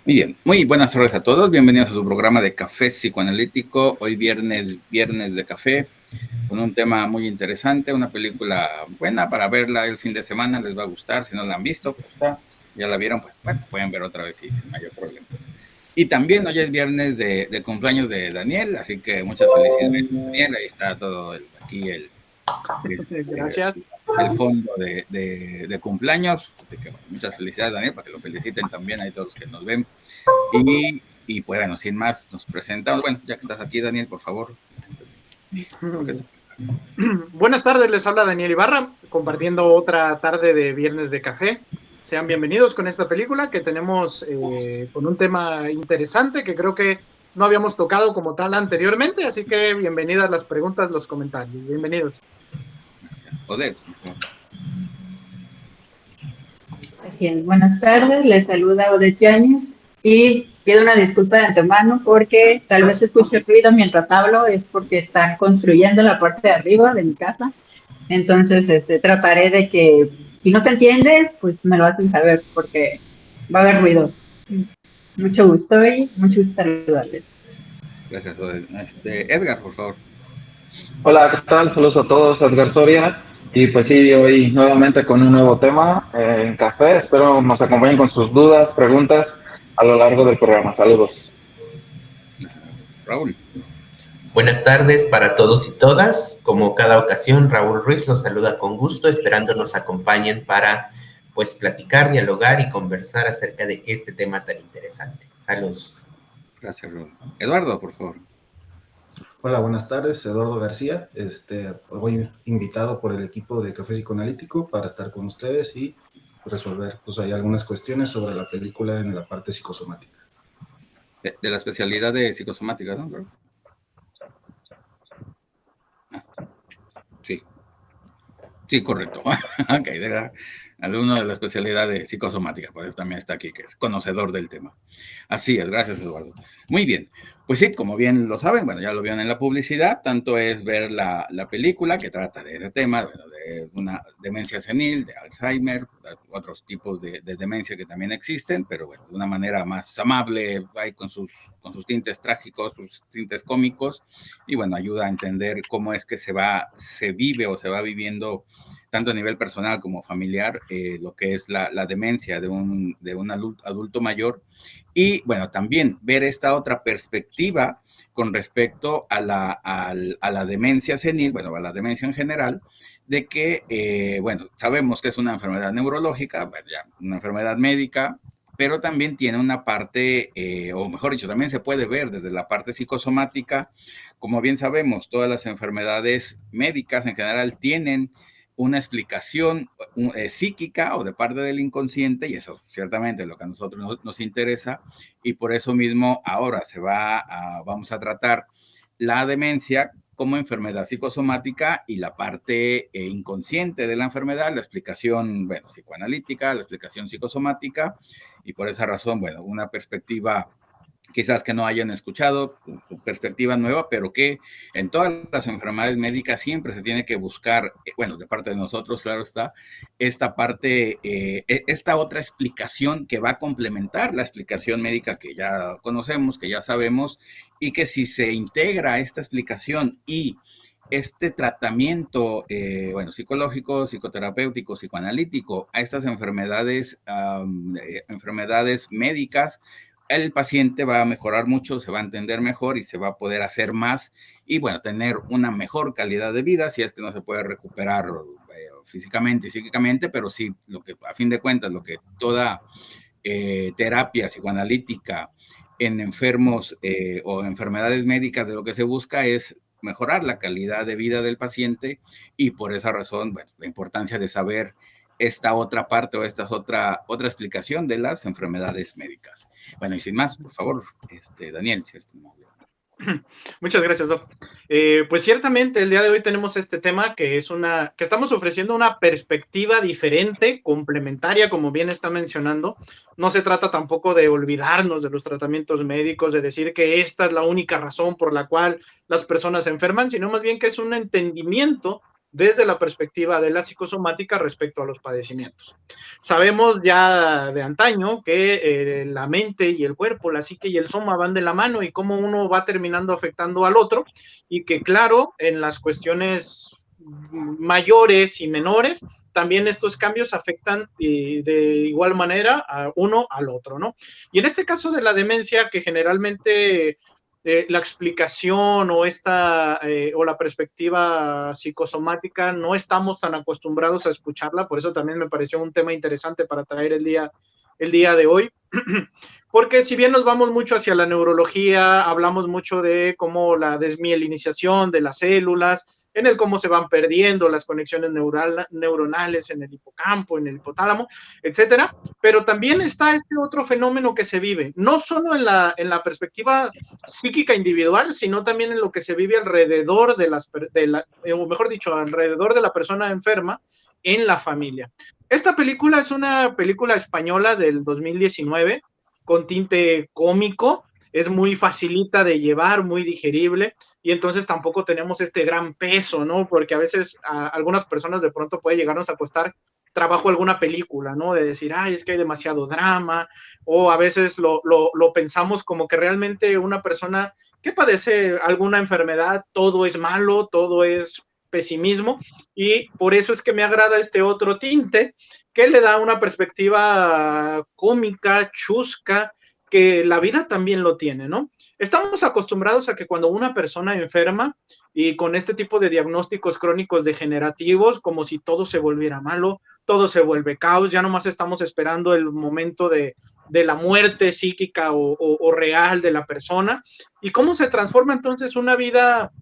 Muy bien, muy buenas tardes a todos, bienvenidos a su programa de Café Psicoanalítico, hoy viernes de café, con un tema muy interesante, una película buena para verla el fin de semana, les va a gustar, si no la han visto, pues ya la vieron, pues bueno, pueden ver otra vez sin mayor problema. Y también hoy es viernes de cumpleaños de Daniel, así que muchas felicidades Daniel, ahí está todo aquí Gracias. el fondo de cumpleaños. Así que bueno, muchas felicidades, Daniel, para que lo feliciten también ahí todos los que nos ven. Y pues bueno, sin más, nos presentamos. Bueno, ya que estás aquí, Daniel, por favor. Buenas tardes, les habla Daniel Ibarra, compartiendo otra tarde de Viernes de Café. Sean bienvenidos con esta película que tenemos con un tema interesante que creo que no habíamos tocado como tal anteriormente, así que bienvenidas las preguntas, los comentarios. Bienvenidos. Odette. Así es, buenas tardes, les saluda Odette Yáñez y pido una disculpa de antemano porque tal vez escuche ruido mientras hablo, es porque están construyendo la parte de arriba de mi casa, entonces trataré de que si no se entiende, pues me lo hacen saber porque va a haber ruido. Mucho gusto y mucho gusto saludarles. Gracias, Odette. Edgar, por favor. Hola, ¿qué tal? Saludos a todos, Edgar Soria. Y pues sí, hoy nuevamente con un nuevo tema en café. Espero nos acompañen con sus dudas, preguntas a lo largo del programa. Saludos. Raúl. Buenas tardes para todos y todas. Como cada ocasión, Raúl Ruiz los saluda con gusto, esperando nos acompañen para pues platicar, dialogar y conversar acerca de este tema tan interesante. Saludos. Gracias, Raúl. Eduardo, por favor. Hola, buenas tardes, Eduardo García. Hoy invitado por el equipo de Café Psicoanalítico para estar con ustedes y resolver pues, hay algunas cuestiones sobre la película en la parte psicosomática. De la especialidad de psicosomática, ¿no? Sí. Sí, correcto. Ok, alumno de la especialidad de psicosomática, por eso también está aquí, que es conocedor del tema. Así es, gracias, Eduardo. Muy bien. Pues sí, como bien lo saben, bueno, ya lo vieron en la publicidad, tanto es ver la película que trata de ese tema, bueno, de una demencia senil, de Alzheimer, otros tipos de demencia que también existen, pero bueno, de una manera más amable, con sus tintes trágicos, sus tintes cómicos, y bueno, ayuda a entender cómo es que se vive o se va viviendo tanto a nivel personal como familiar, lo que es la demencia de un adulto mayor. Y bueno, también ver esta otra perspectiva con respecto a la demencia senil, bueno, a la demencia en general, de que, bueno, sabemos que es una enfermedad neurológica, bueno, ya, una enfermedad médica, pero también tiene una parte, o mejor dicho, también se puede ver desde la parte psicosomática. Como bien sabemos, todas las enfermedades médicas en general tienen una explicación psíquica o de parte del inconsciente, y eso ciertamente es lo que a nosotros nos interesa, y por eso mismo ahora vamos a tratar la demencia como enfermedad psicosomática y la parte inconsciente de la enfermedad, la explicación, bueno, psicoanalítica, la explicación psicosomática, y por esa razón, bueno, una perspectiva quizás que no hayan escuchado, su perspectiva nueva, pero que en todas las enfermedades médicas siempre se tiene que buscar, bueno, de parte de nosotros, claro está, esta parte, esta otra explicación que va a complementar la explicación médica que ya conocemos, que ya sabemos, y que si se integra esta explicación y este tratamiento, bueno, psicológico, psicoterapéutico, psicoanalítico a estas enfermedades médicas, el paciente va a mejorar mucho, se va a entender mejor y se va a poder hacer más y, bueno, tener una mejor calidad de vida, si es que no se puede recuperar físicamente y psíquicamente, pero sí, lo que a fin de cuentas, lo que toda terapia psicoanalítica en enfermos o enfermedades médicas, de lo que se busca es mejorar la calidad de vida del paciente, y por esa razón, bueno, la importancia de saber esta otra parte o esta es otra explicación de las enfermedades médicas. Bueno, y sin más, por favor, Daniel, si es amable. Muchas gracias, Doc. Pues ciertamente el día de hoy tenemos este tema que estamos ofreciendo una perspectiva diferente, complementaria, como bien está mencionando. No se trata tampoco de olvidarnos de los tratamientos médicos, de decir que esta es la única razón por la cual las personas se enferman, sino más bien que es un entendimiento desde la perspectiva de la psicosomática respecto a los padecimientos. Sabemos ya de antaño que la mente y el cuerpo, la psique y el soma van de la mano y cómo uno va terminando afectando al otro, y que claro, en las cuestiones mayores y menores, también estos cambios afectan de igual manera a uno al otro, ¿no? Y en este caso de la demencia, que generalmente la explicación o o la perspectiva psicosomática no estamos tan acostumbrados a escucharla, por eso también me pareció un tema interesante para traer el día de hoy, porque si bien nos vamos mucho hacia la neurología, hablamos mucho de cómo la desmielinización de las células, en el cómo se van perdiendo las conexiones neuronales en el hipocampo, en el hipotálamo, etcétera, pero también está este otro fenómeno que se vive, no solo en la perspectiva psíquica individual, sino también en lo que se vive alrededor o mejor dicho, alrededor de la persona enferma en la familia. Esta película es una película española del 2019, con tinte cómico, es muy facilita de llevar, muy digerible, y entonces tampoco tenemos este gran peso, ¿no? Porque a veces a algunas personas de pronto puede llegarnos a costar trabajo alguna película, ¿no? De decir, ay, es que hay demasiado drama, o a veces lo pensamos como que realmente una persona que padece alguna enfermedad, todo es malo, todo es pesimismo, y por eso es que me agrada este otro tinte, que le da una perspectiva cómica, chusca, que la vida también lo tiene, ¿no? Estamos acostumbrados a que cuando una persona enferma y con este tipo de diagnósticos crónicos degenerativos, como si todo se volviera malo, todo se vuelve caos, ya nomás estamos esperando el momento de la muerte psíquica o real de la persona, y cómo se transforma entonces una vida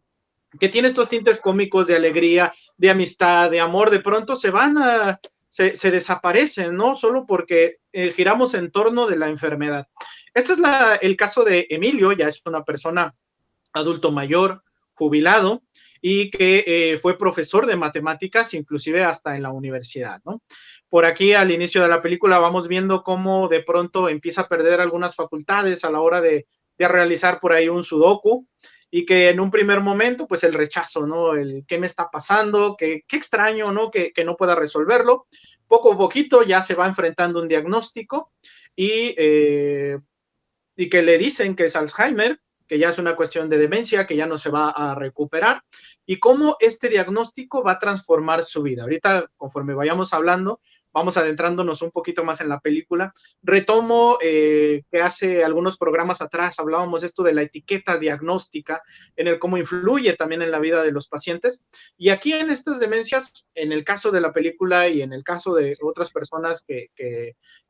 que tiene estos tintes cómicos de alegría, de amistad, de amor, de pronto se desaparecen, ¿no? Solo porque giramos en torno de la enfermedad. Este es el caso de Emilio, ya es una persona adulto mayor, jubilado, y que fue profesor de matemáticas, inclusive hasta en la universidad, ¿no? Por aquí, al inicio de la película, vamos viendo cómo de pronto empieza a perder algunas facultades a la hora de realizar por ahí un sudoku, y que en un primer momento, pues el rechazo, ¿no? El qué me está pasando, qué extraño, ¿no? Que no pueda resolverlo. Poco a poquito ya se va enfrentando un diagnóstico y que le dicen que es Alzheimer, que ya es una cuestión de demencia, que ya no se va a recuperar, y cómo este diagnóstico va a transformar su vida. Ahorita, conforme vayamos hablando, vamos adentrándonos un poquito más en la película. Retomo que hace algunos programas atrás hablábamos esto de la etiqueta diagnóstica, en el cómo influye también en la vida de los pacientes. Y aquí en estas demencias, en el caso de la película y en el caso de otras personas que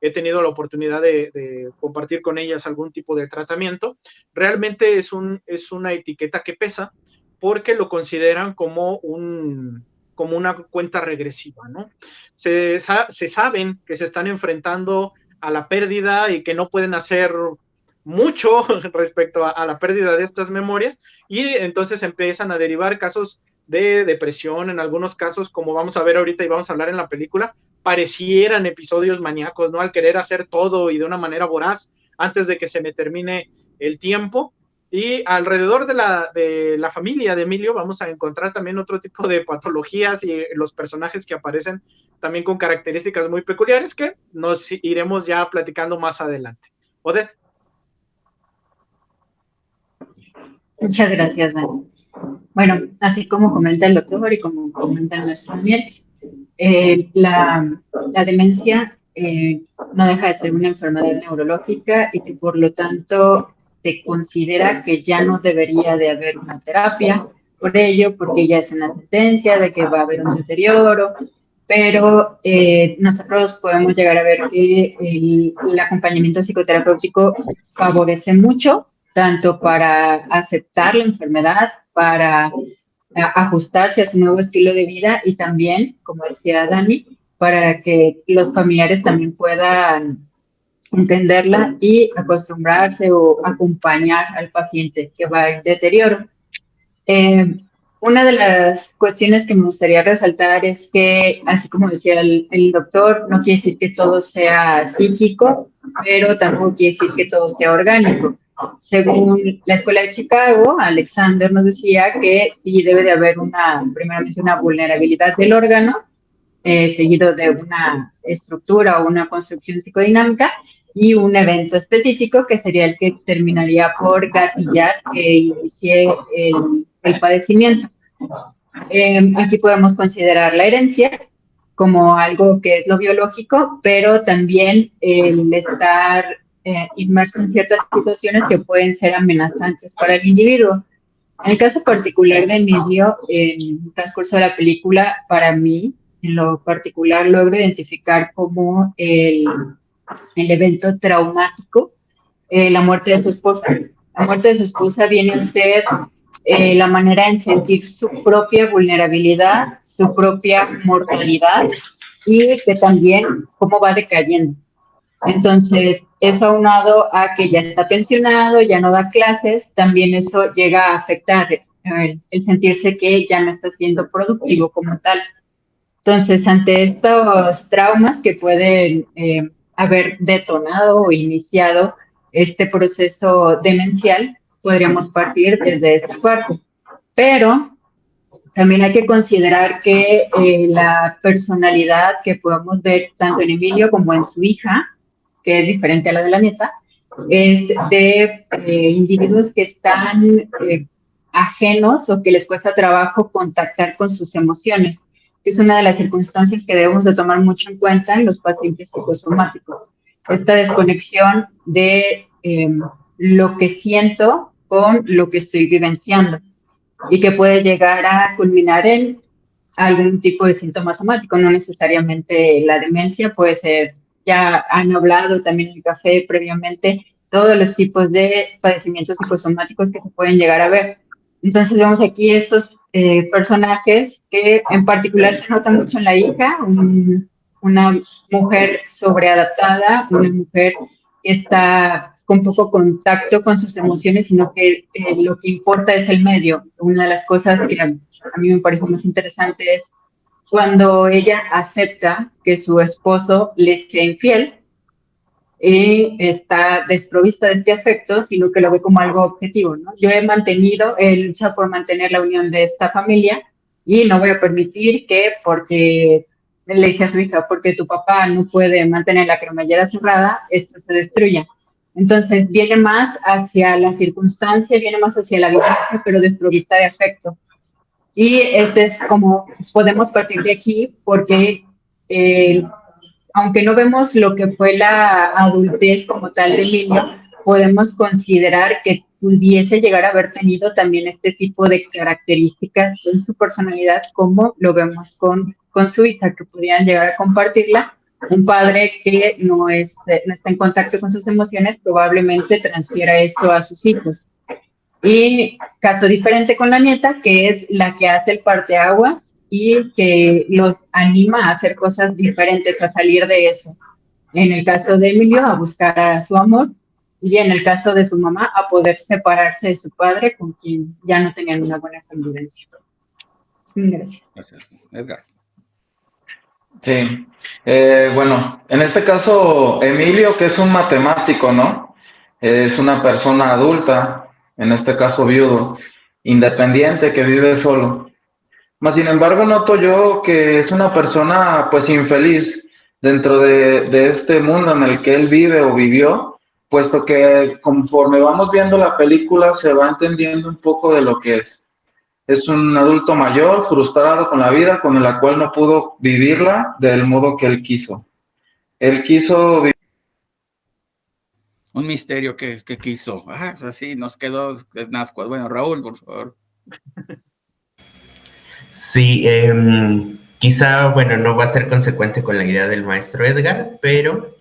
he tenido la oportunidad de compartir con ellas algún tipo de tratamiento, realmente es una etiqueta que pesa, porque lo consideran como una cuenta regresiva, ¿no? Se saben que se están enfrentando a la pérdida y que no pueden hacer mucho respecto a la pérdida de estas memorias, y entonces empiezan a derivar casos de depresión, en algunos casos, como vamos a ver ahorita y vamos a hablar en la película, parecieran episodios maníacos, ¿no? Al querer hacer todo y de una manera voraz antes de que se me termine el tiempo. Y alrededor de la familia de Emilio vamos a encontrar también otro tipo de patologías y los personajes que aparecen también con características muy peculiares que nos iremos ya platicando más adelante. Odette. Muchas gracias, Dani. Bueno, así como comenta el doctor y como comenta nuestro Daniel, la demencia no deja de ser una enfermedad neurológica y que por lo tanto se considera que ya no debería de haber una terapia por ello, porque ya es una sentencia de que va a haber un deterioro, pero nosotros podemos llegar a ver que el acompañamiento psicoterapéutico favorece mucho, tanto para aceptar la enfermedad, para ajustarse a su nuevo estilo de vida y también, como decía Dani, para que los familiares también puedan entenderla y acostumbrarse o acompañar al paciente que va en deterioro. Una de las cuestiones que me gustaría resaltar es que, así como decía el doctor, no quiere decir que todo sea psíquico, pero tampoco quiere decir que todo sea orgánico. según la Escuela de Chicago, Alexander nos decía que sí debe de haber primeramente una vulnerabilidad del órgano, seguido de una estructura o una construcción psicodinámica y un evento específico que sería el que terminaría por gatillar que inicie el padecimiento. Aquí podemos considerar la herencia como algo que es lo biológico, pero también el estar inmerso en ciertas situaciones que pueden ser amenazantes para el individuo. En el caso particular de Emilio, en el transcurso de la película, para mí, en lo particular, logro identificar como el evento traumático, la muerte de su esposa. La muerte de su esposa viene a ser la manera en sentir su propia vulnerabilidad, su propia mortalidad y que también cómo va decayendo. Entonces, eso aunado a que ya está pensionado, ya no da clases, también eso llega a afectar el sentirse que ya no está siendo productivo como tal. Entonces, ante estos traumas que pueden haber detonado o iniciado este proceso demencial, podríamos partir desde esta parte. Pero también hay que considerar que la personalidad que podemos ver tanto en Emilio como en su hija, que es diferente a la de la nieta, es de individuos que están ajenos o que les cuesta trabajo contactar con sus emociones. Es una de las circunstancias que debemos de tomar mucho en cuenta en los pacientes psicosomáticos. Esta desconexión de lo que siento con lo que estoy vivenciando y que puede llegar a culminar en algún tipo de síntoma somático, no necesariamente la demencia, puede ser, ya han hablado también en el café previamente, todos los tipos de padecimientos psicosomáticos que se pueden llegar a ver. Entonces vemos aquí estos personajes que en particular se nota mucho en la hija, una mujer sobreadaptada, una mujer que está con poco contacto con sus emociones, sino que lo que importa es el medio. Una de las cosas que a mí me parece más interesante es cuando ella acepta que su esposo le sea infiel y está desprovista de este afecto, sino que lo ve como algo objetivo, ¿no? Yo he luchado por mantener la unión de esta familia y no voy a permitir que porque le dice a su hija, porque tu papá no puede mantener la cremallera cerrada, esto se destruya. Entonces viene más hacia la circunstancia, viene más hacia la violencia, pero desprovista de afecto. Y este es como podemos partir de aquí porque aunque no vemos lo que fue la adultez como tal de Emilio, podemos considerar que pudiese llegar a haber tenido también este tipo de características en su personalidad, como lo vemos con su hija, que pudieran llegar a compartirla. Un padre que no está en contacto con sus emociones probablemente transfiera esto a sus hijos. Y caso diferente con la nieta, que es la que hace el parteaguas y que los anima a hacer cosas diferentes, a salir de eso. En el caso de Emilio, a buscar a su amor, y en el caso de su mamá, a poder separarse de su padre, con quien ya no tenían una buena convivencia. Gracias. Gracias. Edgar. Sí, bueno, en este caso, Emilio, que es un matemático, ¿no? Es una persona adulta, en este caso viudo, independiente, que vive solo. Más sin embargo, noto yo que es una persona, pues, infeliz dentro de este mundo en el que él vive o vivió, puesto que conforme vamos viendo la película se va entendiendo un poco de lo que es. Es un adulto mayor, frustrado con la vida, con la cual no pudo vivirla del modo que él quiso. Él quiso vivir. Un misterio que quiso. Así nos quedó Nazcua. Bueno, Raúl, por favor. Sí, quizá, bueno, no va a ser consecuente con la idea del maestro Edgar, pero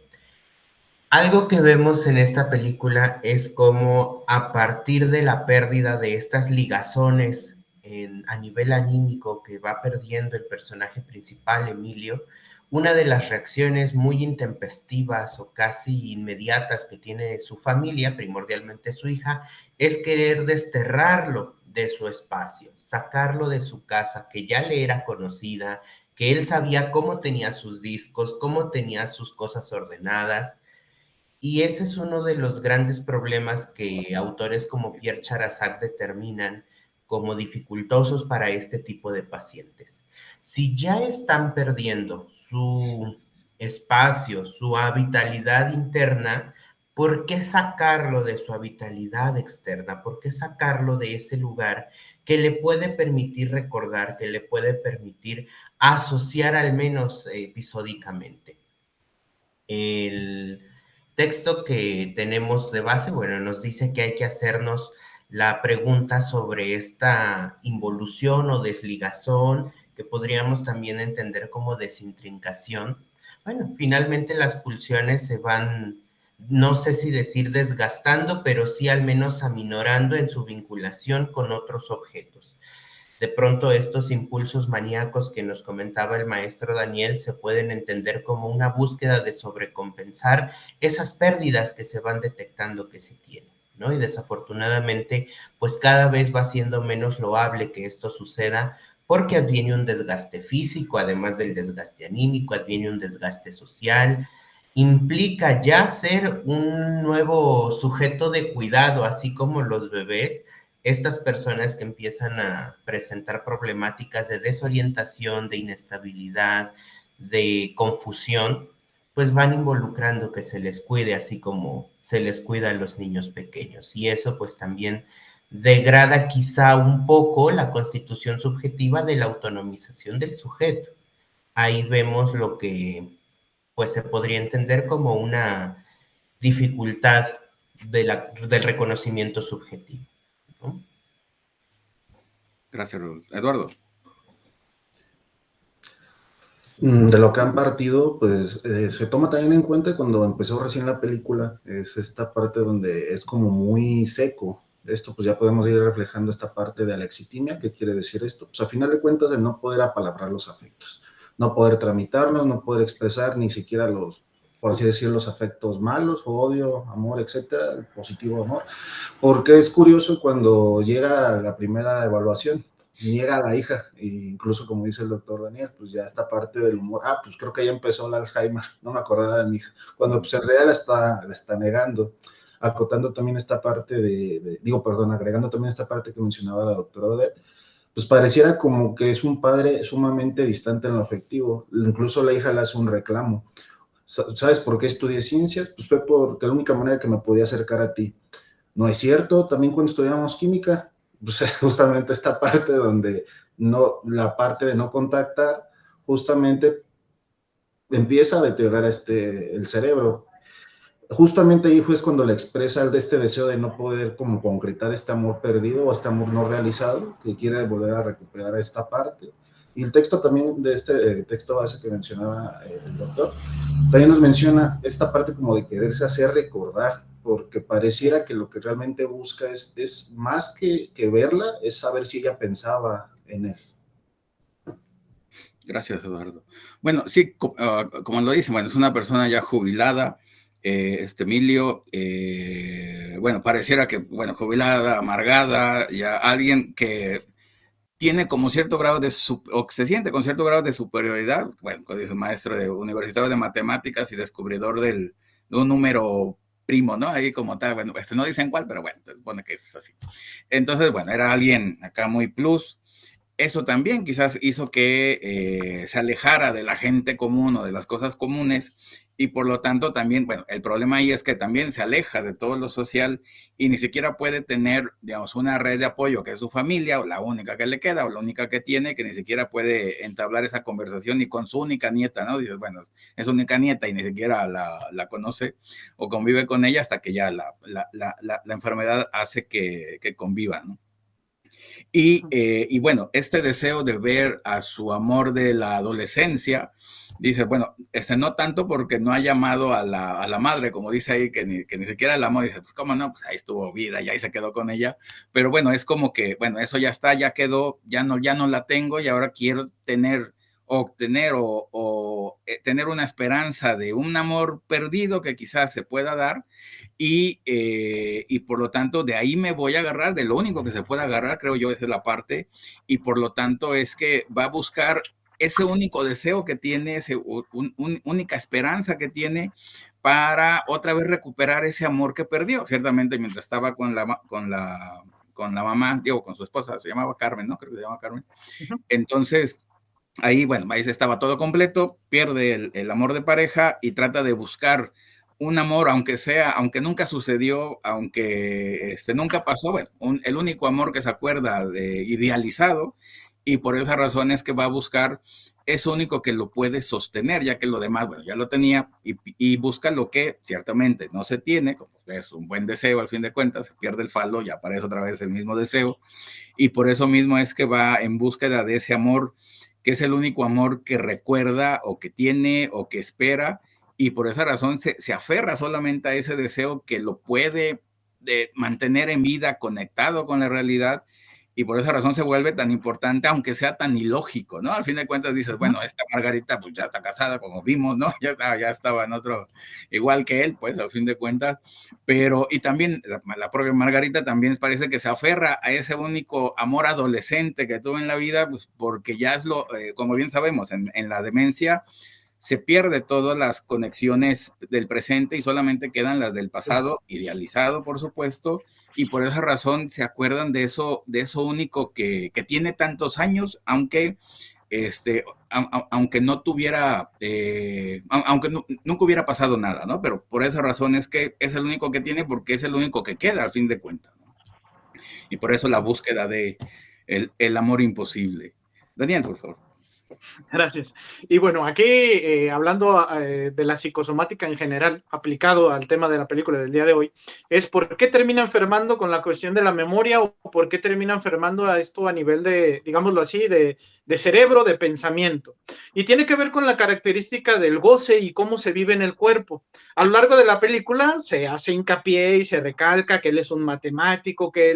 algo que vemos en esta película es cómo a partir de la pérdida de estas ligazones a nivel anímico que va perdiendo el personaje principal, Emilio, una de las reacciones muy intempestivas o casi inmediatas que tiene su familia, primordialmente su hija, es querer desterrarlo de su espacio, sacarlo de su casa, que ya le era conocida, que él sabía cómo tenía sus discos, cómo tenía sus cosas ordenadas, Y ese es uno de los grandes problemas que autores como Pierre Charazac determinan como dificultosos para este tipo de pacientes. Si ya están perdiendo su espacio, su habitabilidad interna, ¿por qué sacarlo de su habitabilidad externa? ¿Por qué sacarlo de ese lugar que le puede permitir recordar, que le puede permitir asociar al menos episódicamente? El texto que tenemos de base, bueno, nos dice que hay que hacernos la pregunta sobre esta involución o desligazón, que podríamos también entender como desintrincación. Bueno, finalmente las pulsiones se van, no sé si decir desgastando, pero sí al menos aminorando en su vinculación con otros objetos. De pronto estos impulsos maníacos que nos comentaba el maestro Daniel se pueden entender como una búsqueda de sobrecompensar esas pérdidas que se van detectando que se tienen, ¿no? Y desafortunadamente, pues cada vez va siendo menos loable que esto suceda porque adviene un desgaste físico, además del desgaste anímico, adviene un desgaste social, implica ya ser un nuevo sujeto de cuidado, así como los bebés, estas personas que empiezan a presentar problemáticas de desorientación, de inestabilidad, de confusión, pues van involucrando que se les cuide así como se les cuida a los niños pequeños. Y eso pues también degrada quizá un poco la constitución subjetiva de la autonomización del sujeto. Ahí vemos lo que pues se podría entender como una dificultad del reconocimiento subjetivo, ¿no? Gracias, Raúl. Eduardo. De lo que han partido, pues se toma también en cuenta cuando empezó recién la película, es esta parte donde es como muy seco. Esto pues ya podemos ir reflejando esta parte de alexitimia. ¿Qué quiere decir esto? Pues a final de cuentas de no poder apalabrar los afectos, no poder tramitarlos, no poder expresar ni siquiera los, por así decir, los afectos malos, odio, amor, etcétera, el positivo amor. Porque es curioso cuando llega la primera evaluación, niega a la hija, e incluso como dice el doctor Daniel, pues ya esta parte del humor, pues creo que ya empezó el Alzheimer, no me acordaba de mi hija, cuando pues en realidad la está negando, acotando también esta parte agregando también esta parte que mencionaba la doctora Odette, pues pareciera como que es un padre sumamente distante en lo afectivo, incluso la hija le hace un reclamo. ¿Sabes por qué estudié ciencias? Pues fue porque la única manera que me podía acercar a ti. No es cierto, también cuando estudiamos química, pues es justamente esta parte donde la parte de no contactar, justamente empieza a deteriorar el cerebro. Justamente ahí es cuando le expresa el de este deseo de no poder como concretar este amor perdido o este amor no realizado, que quiere volver a recuperar esta parte. Y el texto también de este texto base que mencionaba el doctor, también nos menciona esta parte como de quererse hacer recordar, porque pareciera que lo que realmente busca es más que verla, es saber si ella pensaba en él. Gracias, Eduardo. Bueno, sí, como lo dice, bueno, es una persona ya jubilada, Emilio, bueno, pareciera que, bueno, jubilada, amargada, ya alguien que tiene como cierto grado o que se siente con cierto grado de superioridad, bueno, cuando dice maestro universitario de matemáticas y descubridor de un número primo, ¿no? Ahí como tal, bueno, no dicen cuál, pero bueno, se supone que es así. Entonces, bueno, era alguien acá muy plus. Eso también quizás hizo que se alejara de la gente común o de las cosas comunes y por lo tanto también, bueno, el problema ahí es que también se aleja de todo lo social y ni siquiera puede tener, digamos, una red de apoyo que es su familia o la única que le queda o la única que tiene, que ni siquiera puede entablar esa conversación ni con su única nieta, ¿no? Dices, bueno, es su única nieta y ni siquiera la conoce o convive con ella hasta que ya la enfermedad hace que conviva, ¿no? Y bueno, este deseo de ver a su amor de la adolescencia, dice, bueno, no tanto porque no ha llamado a la madre, como dice ahí, que ni siquiera la amó, dice, pues cómo no, pues ahí estuvo vida, ya ahí se quedó con ella, pero bueno, es como que, bueno, eso ya está, ya quedó, ya no la tengo y ahora quiero tener una esperanza de un amor perdido que quizás se pueda dar y por lo tanto de ahí me voy a agarrar, de lo único que se puede agarrar, creo yo, esa es la parte, y por lo tanto es que va a buscar ese único deseo que tiene, única esperanza que tiene para otra vez recuperar ese amor que perdió, ciertamente mientras estaba con la mamá, digo, con su esposa, se llamaba Carmen, ¿no? Creo que se llamaba Carmen. Entonces, ahí, bueno, ahí estaba todo completo, pierde el amor de pareja y trata de buscar un amor, aunque nunca sucedió, aunque nunca pasó, bueno, el único amor que se acuerda de idealizado, y por esa razón es que va a buscar eso único que lo puede sostener, ya que lo demás, bueno, ya lo tenía, y busca lo que ciertamente no se tiene, como es un buen deseo al fin de cuentas, se pierde el falo, ya aparece otra vez el mismo deseo, y por eso mismo es que va en búsqueda de ese amor, que es el único amor que recuerda, o que tiene, o que espera, y por esa razón se aferra solamente a ese deseo que lo puede mantener en vida, conectado con la realidad, y por esa razón se vuelve tan importante, aunque sea tan ilógico, ¿no? Al fin de cuentas dices, bueno, esta Margarita pues ya está casada, como vimos, ¿no? Ya estaba en otro, igual que él, pues, al fin de cuentas, pero, y también la propia Margarita también parece que se aferra a ese único amor adolescente que tuvo en la vida, pues, porque ya es como bien sabemos, en la demencia, se pierde todas las conexiones del presente y solamente quedan las del pasado, idealizado, por supuesto, y por esa razón se acuerdan de eso único que tiene tantos años, aunque no tuviera, aunque nunca hubiera pasado nada, ¿no? Pero por esa razón es que es el único que tiene, porque es el único que queda, al fin de cuentas, ¿no? Y por eso la búsqueda de el amor imposible. Daniel, por favor. Gracias. Y bueno, aquí hablando de la psicosomática en general, aplicado al tema de la película del día de hoy, es por qué termina enfermando con la cuestión de la memoria, o por qué termina enfermando a esto a nivel de, digámoslo así, de cerebro, de pensamiento. Y tiene que ver con la característica del goce y cómo se vive en el cuerpo. A lo largo de la película se hace hincapié y se recalca que él es un matemático, que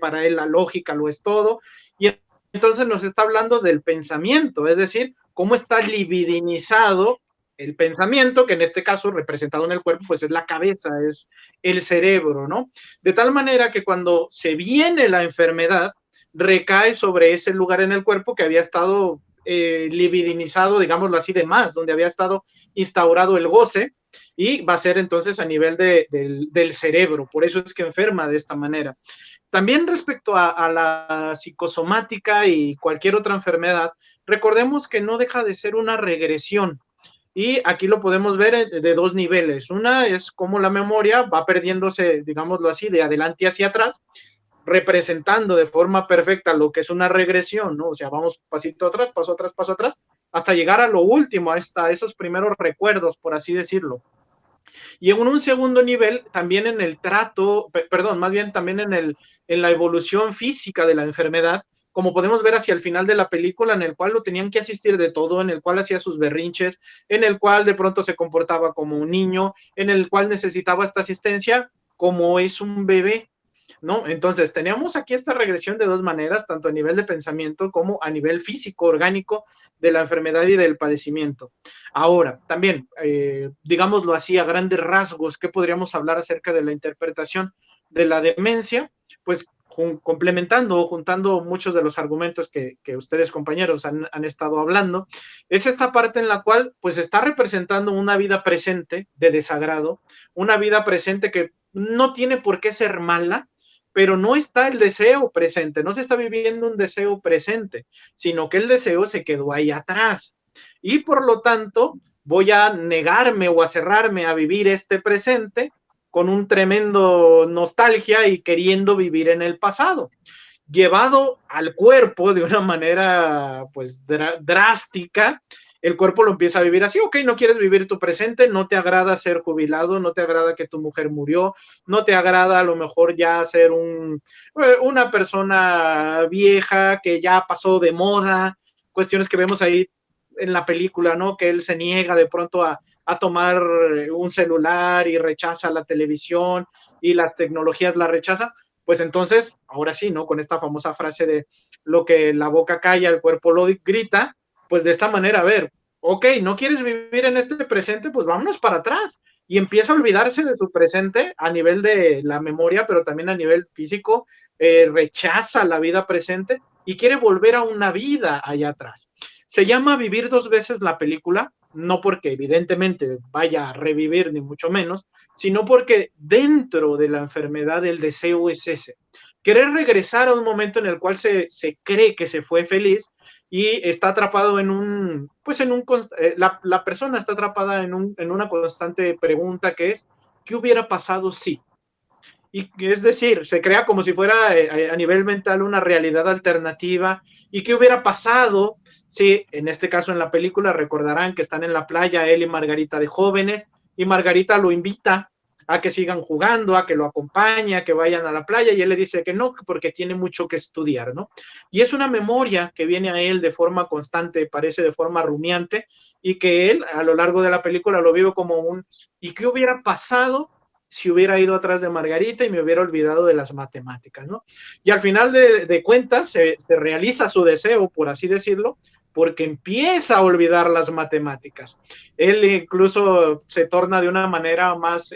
para él la lógica lo es todo, y entonces nos está hablando del pensamiento, es decir, cómo está libidinizado el pensamiento, que en este caso, representado en el cuerpo, pues es la cabeza, es el cerebro, ¿no? De tal manera que cuando se viene la enfermedad, recae sobre ese lugar en el cuerpo que había estado libidinizado, digámoslo así, de más, donde había estado instaurado el goce, y va a ser entonces a nivel del cerebro, por eso es que enferma de esta manera. También respecto a la psicosomática y cualquier otra enfermedad, recordemos que no deja de ser una regresión. Y aquí lo podemos ver de dos niveles. Una es cómo la memoria va perdiéndose, digámoslo así, de adelante hacia atrás, representando de forma perfecta lo que es una regresión, ¿no? O sea, vamos pasito atrás, paso atrás, hasta llegar a lo último, hasta esos primeros recuerdos, por así decirlo. Y en un segundo nivel, también en el trato, perdón, más bien también en la evolución física de la enfermedad, como podemos ver hacia el final de la película, en el cual lo tenían que asistir de todo, en el cual hacía sus berrinches, en el cual de pronto se comportaba como un niño, en el cual necesitaba esta asistencia como es un bebé, ¿no? Entonces, teníamos aquí esta regresión de dos maneras, tanto a nivel de pensamiento como a nivel físico, orgánico, de la enfermedad y del padecimiento. Ahora, también, digámoslo así, a grandes rasgos, ¿qué podríamos hablar acerca de la interpretación de la demencia? Pues complementando o juntando muchos de los argumentos que ustedes, compañeros, han estado hablando, es esta parte en la cual pues está representando una vida presente de desagrado, una vida presente que no tiene por qué ser mala, pero no está el deseo presente, no se está viviendo un deseo presente, sino que el deseo se quedó ahí atrás. Y por lo tanto, voy a negarme o a cerrarme a vivir este presente con un tremendo nostalgia y queriendo vivir en el pasado. Llevado al cuerpo de una manera pues drástica, el cuerpo lo empieza a vivir así. Ok, no quieres vivir tu presente, no te agrada ser jubilado, no te agrada que tu mujer murió, no te agrada a lo mejor ya ser una persona vieja que ya pasó de moda, cuestiones que vemos ahí en la película, ¿no? Que él se niega de pronto a tomar un celular y rechaza la televisión y las tecnologías la rechaza. Pues entonces, ahora sí, ¿no? Con esta famosa frase de lo que la boca calla, el cuerpo lo grita, pues de esta manera, a ver, ok, ¿no quieres vivir en este presente? Pues vámonos para atrás. Y empieza a olvidarse de su presente a nivel de la memoria, pero también a nivel físico, rechaza la vida presente y quiere volver a una vida allá atrás. Se llama Vivir dos veces la película, no porque evidentemente vaya a revivir ni mucho menos, sino porque dentro de la enfermedad el deseo es ese, querer regresar a un momento en el cual se cree que se fue feliz y está atrapado la persona está atrapada en una constante pregunta que es, ¿qué hubiera pasado si? Y es decir, se crea como si fuera a nivel mental una realidad alternativa. ¿Y qué hubiera pasado si, en este caso en la película, recordarán que están en la playa él y Margarita de jóvenes, y Margarita lo invita a que sigan jugando, a que lo acompañe, a que vayan a la playa, y él le dice que no, porque tiene mucho que estudiar, ¿no? Y es una memoria que viene a él de forma constante, parece de forma rumiante, y que él, a lo largo de la película, lo vive como un, ¿y qué hubiera pasado si hubiera ido atrás de Margarita y me hubiera olvidado de las matemáticas, ¿no? Y al final de cuentas se realiza su deseo, por así decirlo, porque empieza a olvidar las matemáticas. Él incluso se torna de una manera más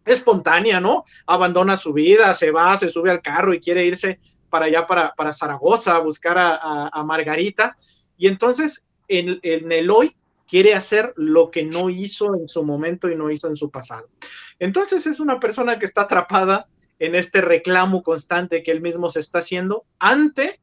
espontánea, ¿no? Abandona su vida, se va, se sube al carro y quiere irse para allá, para Zaragoza, a buscar a Margarita. Y entonces, en el hoy, quiere hacer lo que no hizo en su momento y no hizo en su pasado. Entonces es una persona que está atrapada en este reclamo constante que él mismo se está haciendo ante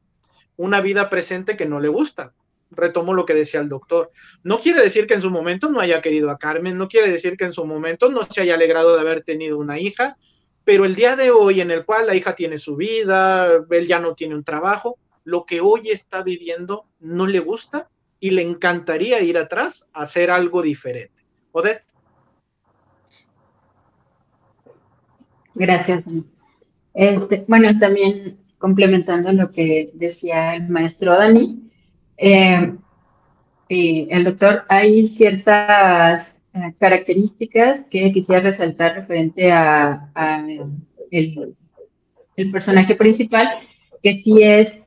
una vida presente que no le gusta. Retomo lo que decía el doctor. No quiere decir que en su momento no haya querido a Carmen, no quiere decir que en su momento no se haya alegrado de haber tenido una hija, pero el día de hoy en el cual la hija tiene su vida, él ya no tiene un trabajo, lo que hoy está viviendo no le gusta y le encantaría ir atrás a hacer algo diferente. Odette. Gracias. Bueno, también complementando lo que decía el maestro Dani, y el doctor, hay ciertas características que quisiera resaltar referente a el personaje principal, que sí es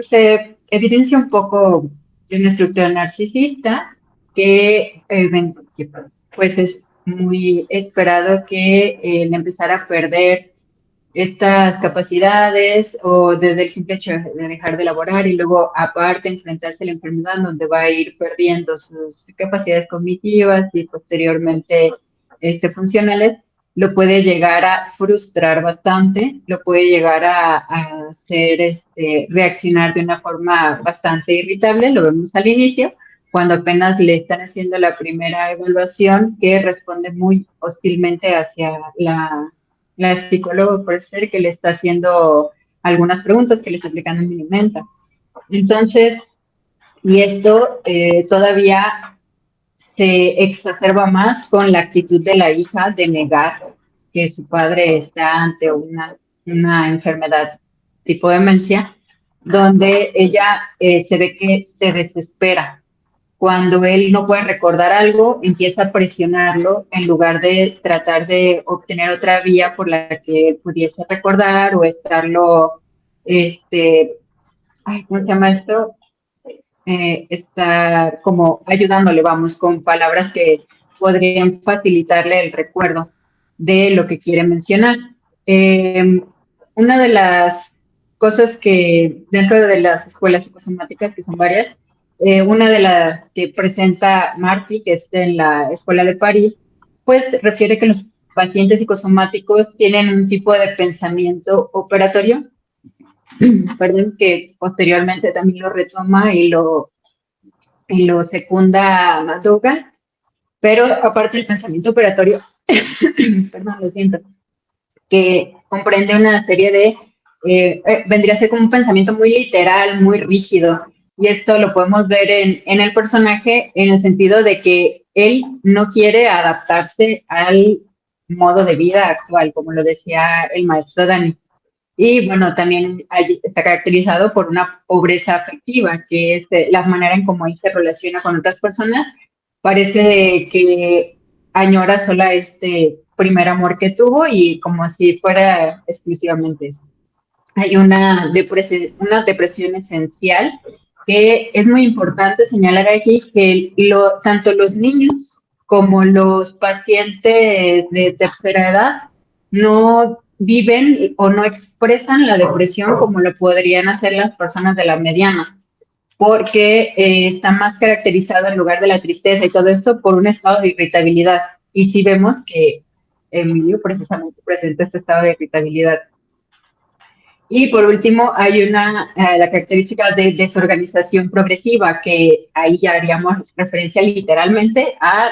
se evidencia un poco de una estructura narcisista que pues es muy esperado que él empezara a perder estas capacidades o desde el simple hecho de dejar de laborar y luego aparte enfrentarse a la enfermedad donde va a ir perdiendo sus capacidades cognitivas y posteriormente funcionales, lo puede llegar a frustrar bastante, lo puede llegar a hacer reaccionar de una forma bastante irritable, lo vemos al inicio, cuando apenas le están haciendo la primera evaluación, que responde muy hostilmente hacia la psicóloga, por ser que le está haciendo algunas preguntas, que le está aplicando un minimenta. Entonces, y esto todavía se exacerba más con la actitud de la hija de negar que su padre está ante una enfermedad tipo demencia, donde ella se ve que se desespera. Cuando él no puede recordar algo, empieza a presionarlo en lugar de tratar de obtener otra vía por la que él pudiese recordar o estarlo, ¿cómo se llama esto? Estar como ayudándole, vamos, con palabras que podrían facilitarle el recuerdo de lo que quiere mencionar. Una de las cosas que dentro de las escuelas psicosomáticas, que son varias, una de las que presenta Marty, que es en la Escuela de París, pues refiere que los pacientes psicosomáticos tienen un tipo de pensamiento operatorio, perdón, que posteriormente también lo retoma y lo secunda McDougall, pero aparte del pensamiento operatorio, perdón, lo siento, que comprende una serie de, vendría a ser como un pensamiento muy literal, muy rígido, y esto lo podemos ver en el personaje en el sentido de que él no quiere adaptarse al modo de vida actual, como lo decía el maestro Dani. Y bueno, también está caracterizado por una pobreza afectiva, que es la manera en cómo él se relaciona con otras personas. Parece que añora sola este primer amor que tuvo y como si fuera exclusivamente eso. Hay una depresión esencial que es muy importante señalar aquí que tanto los niños como los pacientes de tercera edad no viven o no expresan la depresión como lo podrían hacer las personas de la mediana. porque está más caracterizado en lugar de la tristeza y todo esto por un estado de irritabilidad. Y sí vemos que Emilio precisamente presenta este estado de irritabilidad. Y por último, hay la característica de desorganización progresiva, que ahí ya haríamos referencia literalmente al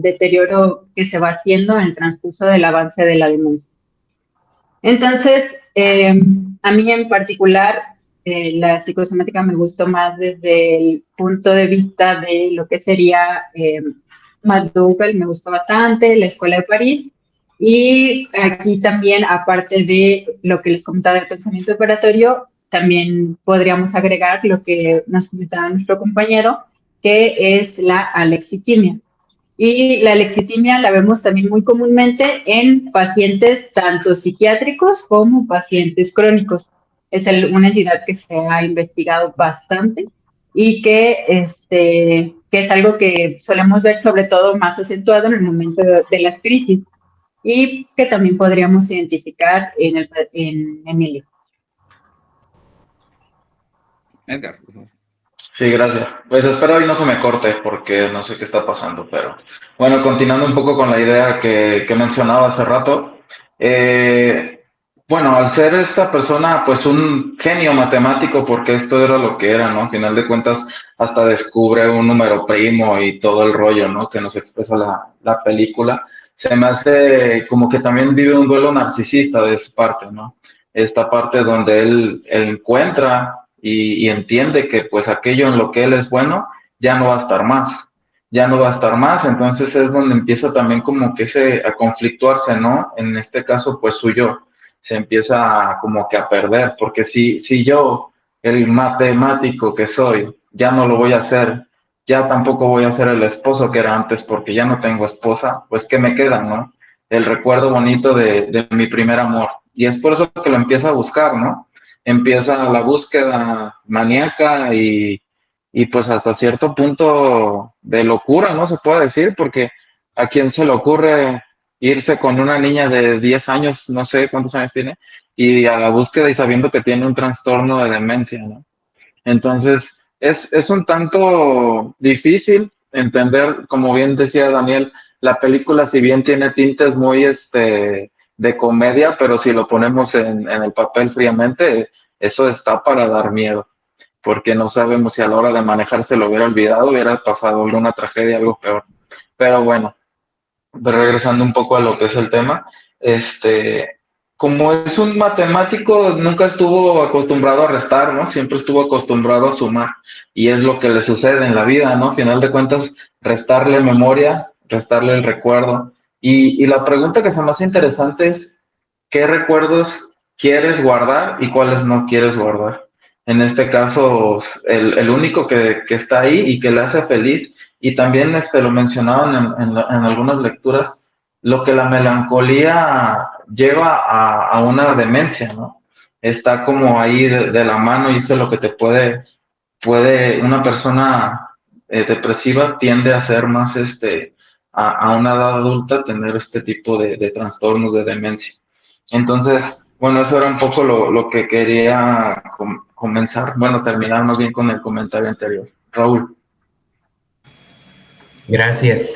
deterioro que se va haciendo en el transcurso del avance de la demencia. Entonces, a mí en particular, la psicosomática me gustó más desde el punto de vista de lo que sería McDougall, me gustó bastante, la Escuela de París. Y aquí también, aparte de lo que les comentaba del pensamiento operatorio, también podríamos agregar lo que nos comentaba nuestro compañero, que es la alexitimia. Y la alexitimia la vemos también muy comúnmente en pacientes tanto psiquiátricos como pacientes crónicos. Es una entidad que se ha investigado bastante y que es algo que solemos ver sobre todo más acentuado en el momento de las crisis y que también podríamos identificar en Emilio. Edgar. Sí, gracias. Pues espero hoy no se me corte porque no sé qué está pasando, pero bueno, continuando un poco con la idea que mencionaba hace rato, bueno, al ser esta persona pues un genio matemático, porque esto era lo que era, ¿no? Al final de cuentas hasta descubre un número primo y todo el rollo, ¿no? Que nos expresa la película. Se me hace como que también vive un duelo narcisista de su parte, ¿no? Esta parte donde él encuentra y entiende que pues aquello en lo que él es bueno ya no va a estar más, ya no va a estar más, entonces es donde empieza también como que a conflictuarse, ¿no? En este caso pues su yo se empieza como que a perder, porque si yo, el matemático que soy, ya no lo voy a hacer, ya tampoco voy a ser el esposo que era antes porque ya no tengo esposa, pues ¿qué me queda, no? El recuerdo bonito de mi primer amor. Y es por eso que lo empieza a buscar, ¿no? Empieza la búsqueda maníaca y pues hasta cierto punto de locura, ¿no? Se puede decir, porque a quién se le ocurre irse con una niña de 10 años, no sé cuántos años tiene, y a la búsqueda y sabiendo que tiene un trastorno de demencia, ¿no? Entonces, es un tanto difícil entender, como bien decía Daniel, la película, si bien tiene tintes muy de comedia, pero si lo ponemos en el papel fríamente, eso está para dar miedo, porque no sabemos si a la hora de manejarse lo hubiera olvidado, hubiera pasado alguna tragedia, algo peor. Pero bueno, regresando un poco a lo que es el tema, como es un matemático, nunca estuvo acostumbrado a restar, ¿no? Siempre estuvo acostumbrado a sumar, y es lo que le sucede en la vida, ¿no? Final de cuentas, restarle memoria, restarle el recuerdo. Y la pregunta que se me hace interesante es, ¿qué recuerdos quieres guardar y cuáles no quieres guardar? En este caso, el único que está ahí y que le hace feliz, y también lo mencionaban en algunas lecturas, lo que la melancolía lleva a una demencia, ¿no? Está como ahí de la mano y eso es lo que te puede una persona depresiva tiende a ser más, a una edad adulta, tener este tipo de trastornos de demencia. Entonces, bueno, eso era un poco lo que quería comenzar, bueno, terminar más bien con el comentario anterior. Raúl. Gracias.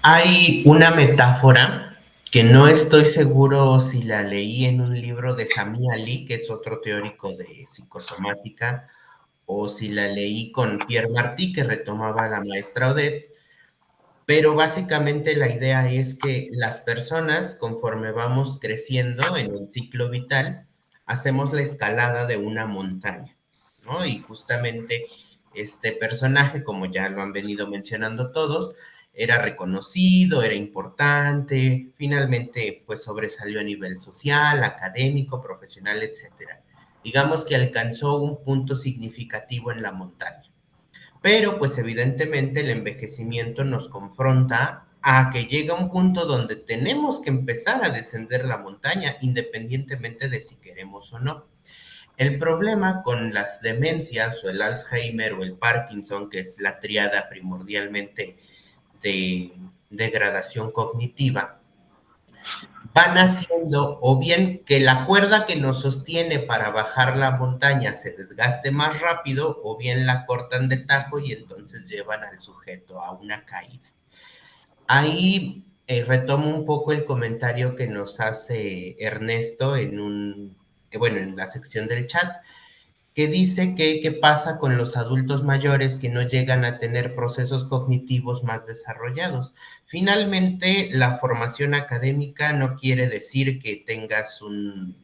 Hay una metáfora que no estoy seguro si la leí en un libro de Sami Ali, que es otro teórico de psicosomática, o si la leí con Pierre Martí, que retomaba la maestra Odette, pero básicamente la idea es que las personas, conforme vamos creciendo en el ciclo vital, hacemos la escalada de una montaña, ¿no? Y justamente este personaje, como ya lo han venido mencionando todos, era reconocido, era importante, finalmente pues sobresalió a nivel social, académico, profesional, etcétera. Digamos que alcanzó un punto significativo en la montaña. Pero pues evidentemente el envejecimiento nos confronta a que llega un punto donde tenemos que empezar a descender la montaña independientemente de si queremos o no. El problema con las demencias o el Alzheimer o el Parkinson, que es la tríada primordialmente de degradación cognitiva, van haciendo o bien que la cuerda que nos sostiene para bajar la montaña se desgaste más rápido, o bien la cortan de tajo y entonces llevan al sujeto a una caída. Ahí retomo un poco el comentario que nos hace Ernesto en la sección del chat, que dice que qué pasa con los adultos mayores que no llegan a tener procesos cognitivos más desarrollados. Finalmente, la formación académica no quiere decir que tengas un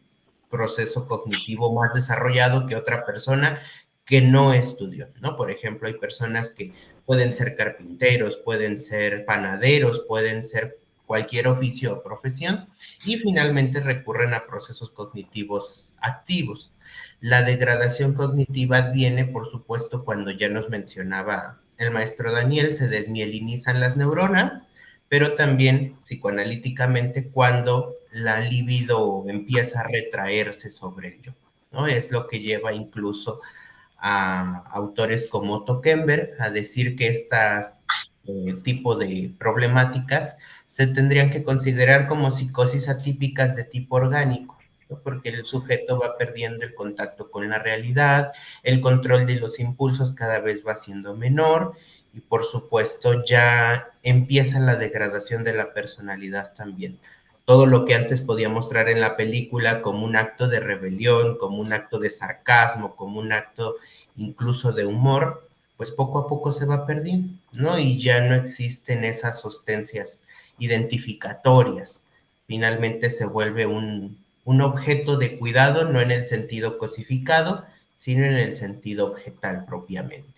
proceso cognitivo más desarrollado que otra persona que no estudió, ¿no? Por ejemplo, hay personas que pueden ser carpinteros, pueden ser panaderos, pueden ser cualquier oficio o profesión, y finalmente recurren a procesos cognitivos activos. La degradación cognitiva viene, por supuesto, cuando ya nos mencionaba el maestro Daniel, se desmielinizan las neuronas, pero también psicoanalíticamente cuando la libido empieza a retraerse sobre ello, ¿no? Es lo que lleva incluso a autores como Otto Kemper a decir que estas tipo de problemáticas se tendrían que considerar como psicosis atípicas de tipo orgánico, ¿no? Porque el sujeto va perdiendo el contacto con la realidad, el control de los impulsos cada vez va siendo menor y por supuesto ya empieza la degradación de la personalidad también. Todo lo que antes podía mostrar en la película como un acto de rebelión, como un acto de sarcasmo, como un acto incluso de humor, pues poco a poco se va perdiendo, ¿no? Y ya no existen esas sustancias identificatorias. Finalmente se vuelve un objeto de cuidado, no en el sentido cosificado, sino en el sentido objetal propiamente.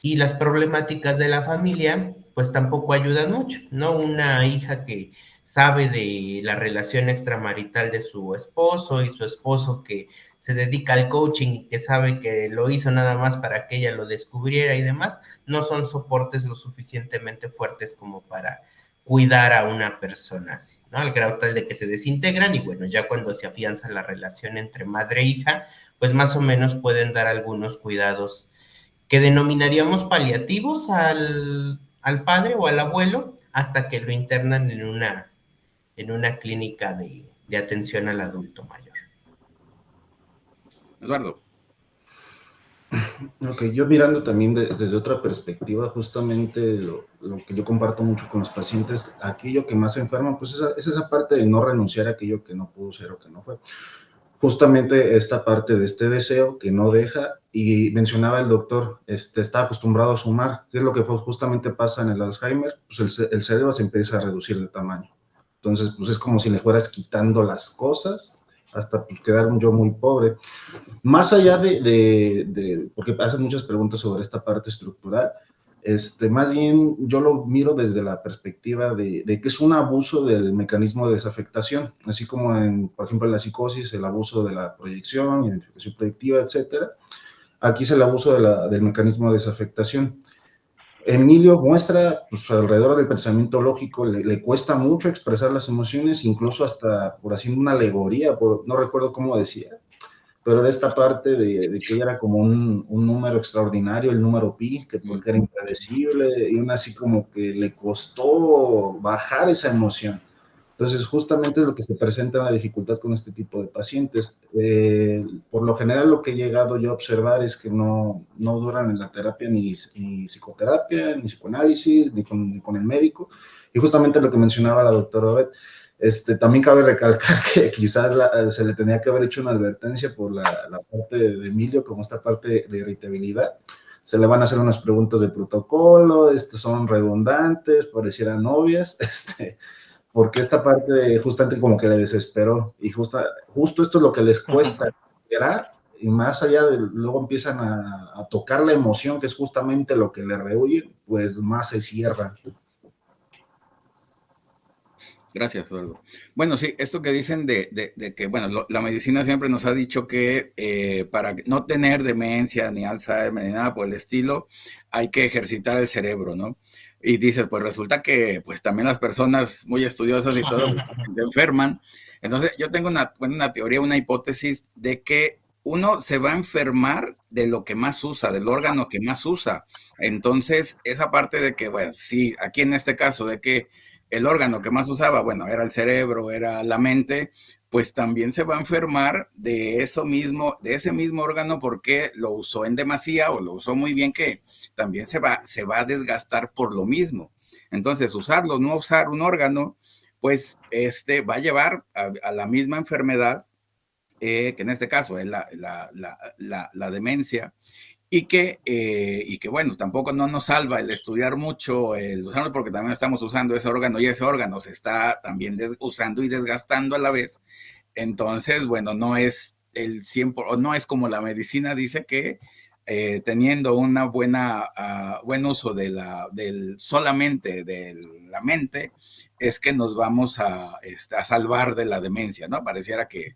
Y las problemáticas de la familia, pues tampoco ayudan mucho, ¿no? Una hija que sabe de la relación extramarital de su esposo y su esposo que se dedica al coaching y que sabe que lo hizo nada más para que ella lo descubriera y demás, no son soportes lo suficientemente fuertes como para cuidar a una persona así, ¿no? Al grado tal de que se desintegran y bueno, ya cuando se afianza la relación entre madre e hija, pues más o menos pueden dar algunos cuidados que denominaríamos paliativos al padre o al abuelo hasta que lo internan en una clínica de atención al adulto mayor. Eduardo. Ok, yo mirando también desde otra perspectiva, justamente lo que yo comparto mucho con los pacientes, aquello que más enferman, pues es esa parte de no renunciar a aquello que no pudo ser o que no fue. Justamente esta parte de este deseo que no deja, y mencionaba el doctor, está acostumbrado a sumar, ¿qué es lo que justamente pasa en el Alzheimer? Pues el cerebro se empieza a reducir de tamaño. Entonces, pues es como si le fueras quitando las cosas hasta pues quedar un yo muy pobre. Más allá porque hacen muchas preguntas sobre esta parte estructural, más bien yo lo miro desde la perspectiva de que es un abuso del mecanismo de desafectación, así como por ejemplo, en la psicosis, el abuso de la proyección, identificación proyectiva, etcétera. Aquí es el abuso del mecanismo de desafectación. Emilio muestra, pues alrededor del pensamiento lógico, le cuesta mucho expresar las emociones, incluso hasta por haciendo una alegoría, no recuerdo cómo decía, pero era esta parte de que ella era como un número extraordinario, el número pi, que porque era impredecible, y aún así como que le costó bajar esa emoción. Entonces, justamente es lo que se presenta en la dificultad con este tipo de pacientes. Por lo general, lo que he llegado yo a observar es que no duran en la terapia ni psicoterapia, ni psicoanálisis, ni con el médico. Y justamente lo que mencionaba la doctora Obed, también cabe recalcar que quizás se le tenía que haber hecho una advertencia por la parte de Emilio, como esta parte de irritabilidad. Se le van a hacer unas preguntas de protocolo, son redundantes, parecieran obvias, porque esta parte justamente como que le desesperó, y justo esto es lo que les cuesta esperar, y más allá luego empiezan a tocar la emoción, que es justamente lo que le rehuye, pues más se cierra. Gracias, Eduardo. Bueno, sí, esto que dicen de que, bueno, la medicina siempre nos ha dicho que para no tener demencia, ni Alzheimer, ni nada por el estilo, hay que ejercitar el cerebro, ¿no? Y dices, pues resulta que pues también las personas muy estudiosas y todo pues, se enferman. Entonces, yo tengo una teoría, una hipótesis de que uno se va a enfermar de lo que más usa, del órgano que más usa. Entonces, esa parte de que, bueno, sí, aquí en este caso, de que el órgano que más usaba, bueno, era el cerebro, era la mente, pues también se va a enfermar de eso mismo, de ese mismo órgano porque lo usó en demasía o lo usó muy bien, que también se va a desgastar por lo mismo. Entonces, usarlo, no usar un órgano, pues va a llevar a la misma enfermedad, que en este caso es la demencia, y que bueno, tampoco no nos salva el estudiar mucho, el usarlo, porque también estamos usando ese órgano y ese órgano se está también usando y desgastando a la vez. Entonces, bueno, no es el 100%, no es como la medicina dice que teniendo una buen uso solamente de la mente, es que nos vamos a salvar de la demencia, ¿no? Pareciera que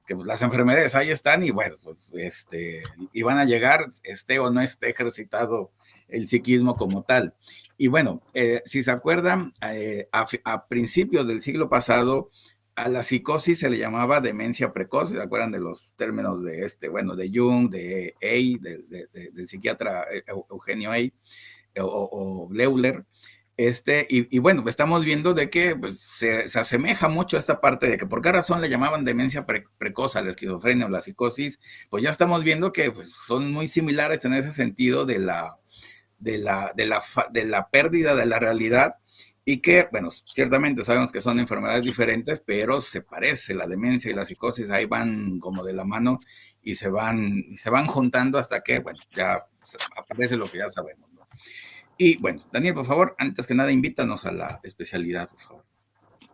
pues, las enfermedades ahí están y bueno, pues, y van a llegar, esté o no esté ejercitado el psiquismo como tal. Y bueno, si se acuerdan, a principios del siglo pasado, a la psicosis se le llamaba demencia precoz. ¿Se acuerdan de los términos de de Jung, de Ey, del psiquiatra Eugenio Ey o Leuler? Y bueno, estamos viendo de que pues, se asemeja mucho a esta parte de que por qué razón le llamaban demencia precoz a la esquizofrenia o la psicosis. Pues ya estamos viendo que pues, son muy similares en ese sentido de la pérdida de la realidad, y que, bueno, ciertamente sabemos que son enfermedades diferentes, pero se parece la demencia y la psicosis, ahí van como de la mano y se van juntando hasta que, bueno, ya aparece lo que ya sabemos, ¿no? Y bueno, Daniel, por favor, antes que nada, invítanos a la especialidad, por favor.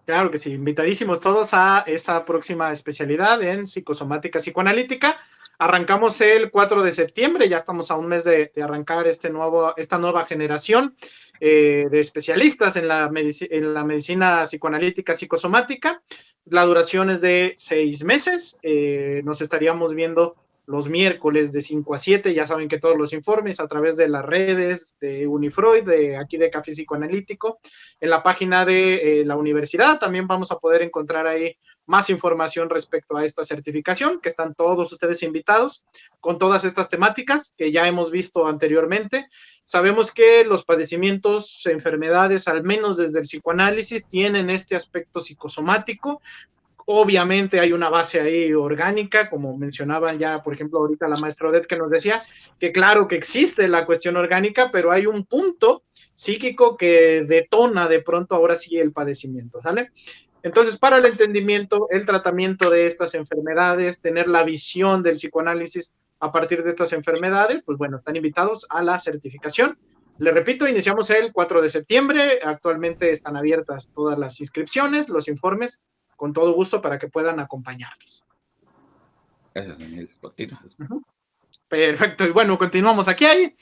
Claro que sí, invitadísimos todos a esta próxima especialidad en psicosomática psicoanalítica. Arrancamos el 4 de septiembre, ya estamos a un mes de arrancar esta nueva generación de especialistas en la medicina psicoanalítica psicosomática. La duración es de 6 meses, nos estaríamos viendo los miércoles de 5 a 7, ya saben que todos los informes a través de las redes de Unifreud, de aquí de Café Psicoanalítico, en la página de la universidad también vamos a poder encontrar ahí más información respecto a esta certificación, que están todos ustedes invitados con todas estas temáticas que ya hemos visto anteriormente. Sabemos que los padecimientos, enfermedades, al menos desde el psicoanálisis, tienen este aspecto psicosomático. Obviamente hay una base ahí orgánica, como mencionaban ya, por ejemplo, ahorita la maestra Odette, que nos decía que claro que existe la cuestión orgánica, pero hay un punto psíquico que detona de pronto ahora sí el padecimiento, ¿sale? Entonces, para el entendimiento, el tratamiento de estas enfermedades, tener la visión del psicoanálisis a partir de estas enfermedades, pues bueno, están invitados a la certificación. Les repito, iniciamos el 4 de septiembre, actualmente están abiertas todas las inscripciones, los informes, con todo gusto para que puedan acompañarnos. Gracias, Daniel. Perfecto, y bueno, continuamos aquí ahí.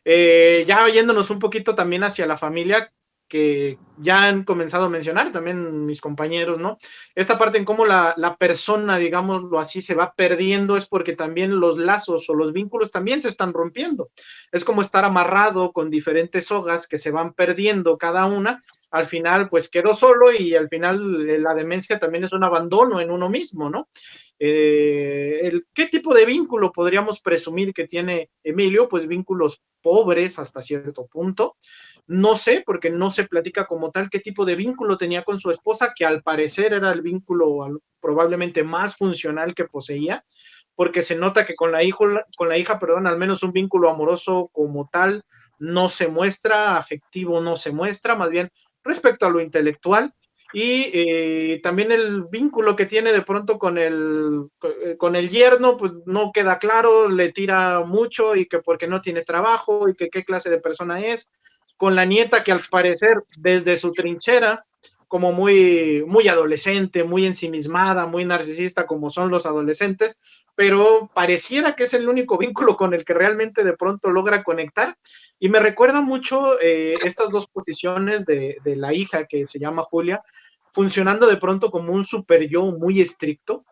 Ya yéndonos un poquito también hacia la familia, que ya han comenzado a mencionar también mis compañeros, ¿no? Esta parte en cómo la persona, digámoslo así, se va perdiendo, es porque también los lazos o los vínculos también se están rompiendo. Es como estar amarrado con diferentes sogas que se van perdiendo cada una. Al final, pues quedó solo y al final la demencia también es un abandono en uno mismo, ¿no? ¿Qué tipo de vínculo podríamos presumir que tiene Emilio? Pues vínculos pobres hasta cierto punto. No sé, porque no se platica como tal qué tipo de vínculo tenía con su esposa, que al parecer era el vínculo probablemente más funcional que poseía, porque se nota que con la hija, al menos un vínculo amoroso como tal no se muestra, afectivo no se muestra, más bien respecto a lo intelectual. Y también el vínculo que tiene de pronto con el yerno, pues no queda claro, le tira mucho y que porque no tiene trabajo y que qué clase de persona es. Con la nieta que al parecer desde su trinchera, como muy, muy adolescente, muy ensimismada, muy narcisista como son los adolescentes, pero pareciera que es el único vínculo con el que realmente de pronto logra conectar. Y me recuerda mucho estas dos posiciones de la hija que se llama Julia, funcionando de pronto como un super yo muy estricto.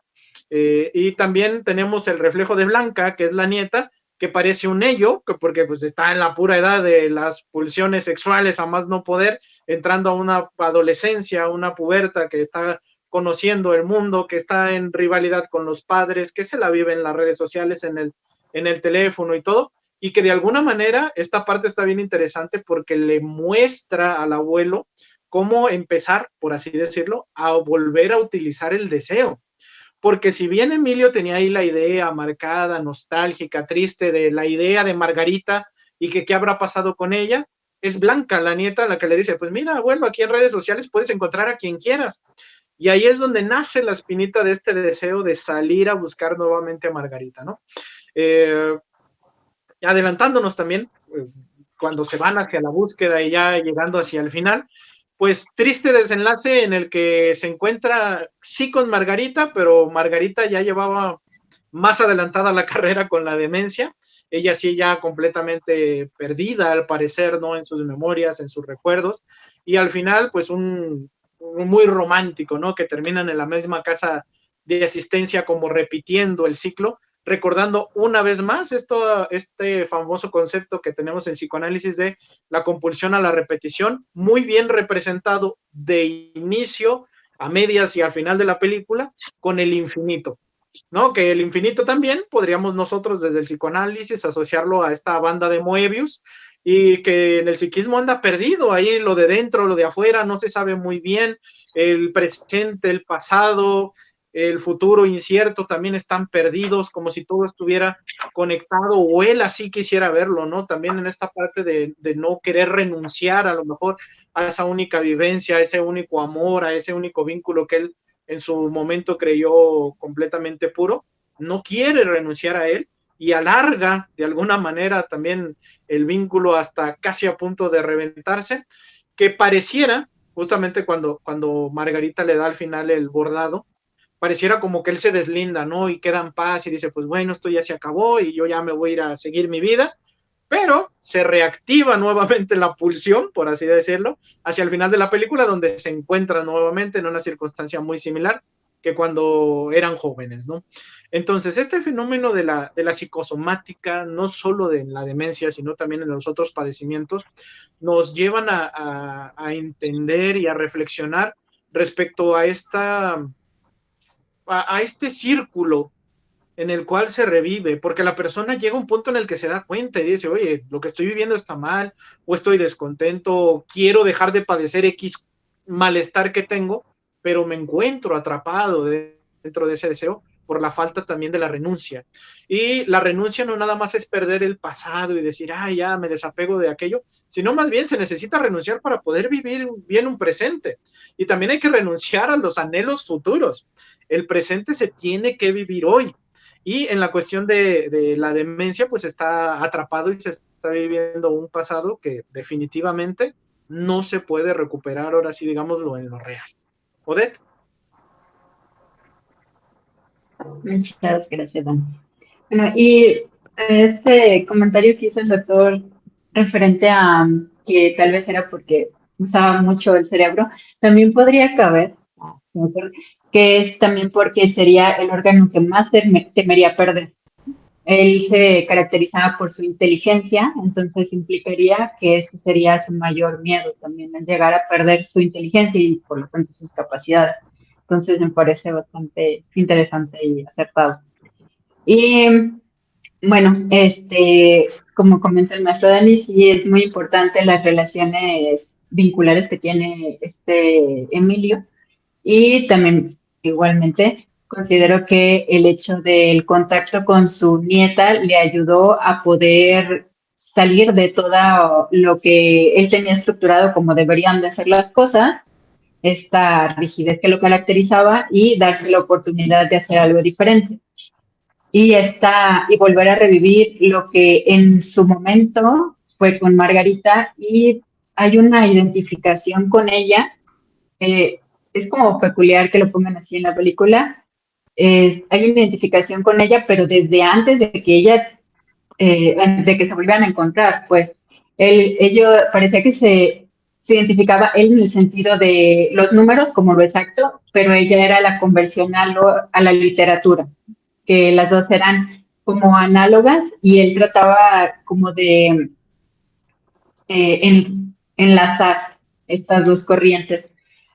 Y también tenemos el reflejo de Blanca, que es la nieta, que parece un ello, porque pues está en la pura edad de las pulsiones sexuales a más no poder, entrando a una adolescencia, una puberta que está conociendo el mundo, que está en rivalidad con los padres, que se la vive en las redes sociales, en el teléfono y todo, y que de alguna manera esta parte está bien interesante porque le muestra al abuelo cómo empezar, por así decirlo, a volver a utilizar el deseo. Porque si bien Emilio tenía ahí la idea marcada, nostálgica, triste de la idea de Margarita y que qué habrá pasado con ella, es Blanca, la nieta, la que le dice, pues mira, abuelo, aquí en redes sociales puedes encontrar a quien quieras. Y ahí es donde nace la espinita de este deseo de salir a buscar nuevamente a Margarita, ¿no? Adelantándonos también, cuando se van hacia la búsqueda y ya llegando hacia el final, pues triste desenlace en el que se encuentra sí con Margarita, pero Margarita ya llevaba más adelantada la carrera con la demencia, ella sí ya completamente perdida al parecer, ¿no? En sus memorias, en sus recuerdos, y al final pues un muy romántico, ¿no? Que terminan en la misma casa de asistencia como repitiendo el ciclo, recordando una vez más este famoso concepto que tenemos en psicoanálisis de la compulsión a la repetición, muy bien representado de inicio a medias y al final de la película con el infinito, ¿no? Que el infinito también podríamos nosotros desde el psicoanálisis asociarlo a esta banda de Moebius y que en el psiquismo anda perdido, ahí lo de dentro, lo de afuera, no se sabe muy bien, el presente, el pasado, el futuro incierto también están perdidos, como si todo estuviera conectado, o él así quisiera verlo, ¿no? También en esta parte de no querer renunciar a lo mejor a esa única vivencia, a ese único amor, a ese único vínculo que él en su momento creyó completamente puro, no quiere renunciar a él y alarga de alguna manera también el vínculo hasta casi a punto de reventarse, que pareciera, justamente cuando Margarita le da al final el bordado, pareciera como que él se deslinda, ¿no? Y queda en paz y dice, pues bueno, esto ya se acabó y yo ya me voy a ir a seguir mi vida, pero se reactiva nuevamente la pulsión, por así decirlo, hacia el final de la película, donde se encuentra nuevamente en una circunstancia muy similar que cuando eran jóvenes, ¿no? Entonces, este fenómeno de la psicosomática, no solo de la demencia, sino también en los otros padecimientos, nos llevan a entender y a reflexionar respecto a este círculo en el cual se revive, porque la persona llega a un punto en el que se da cuenta y dice, oye, lo que estoy viviendo está mal, o estoy descontento, o quiero dejar de padecer X malestar que tengo, pero me encuentro atrapado dentro de ese deseo por la falta también de la renuncia. Y la renuncia no nada más es perder el pasado y decir, ya me desapego de aquello, sino más bien se necesita renunciar para poder vivir bien un presente. Y también hay que renunciar a los anhelos futuros. El presente se tiene que vivir hoy. Y en la cuestión de la demencia, pues está atrapado y se está viviendo un pasado que definitivamente no se puede recuperar, ahora sí, digámoslo, en lo real. Odette. Muchas gracias, Dani. Bueno, y este comentario que hizo el doctor referente a que tal vez era porque usaba mucho el cerebro, también podría caber, que es también porque sería el órgano que más temería perder. Él se caracterizaba por su inteligencia, entonces implicaría que eso sería su mayor miedo también, el llegar a perder su inteligencia y por lo tanto sus capacidades. Entonces me parece bastante interesante y acertado. Y bueno, como comenta el maestro Dani, sí es muy importante las relaciones vinculares que tiene Emilio y también igualmente considero que el hecho del contacto con su nieta le ayudó a poder salir de todo lo que él tenía estructurado como deberían de ser las cosas, esta rigidez que lo caracterizaba y darse la oportunidad de hacer algo diferente. Y volver a revivir lo que en su momento fue con Margarita, y hay una identificación con ella. Es como peculiar que lo pongan así en la película. Hay una identificación con ella, pero desde antes de que de que se volvieran a encontrar, pues ello parecía que se identificaba él en el sentido de los números como lo exacto, pero ella era la conversión a la literatura, que las dos eran como análogas y él trataba como de enlazar estas dos corrientes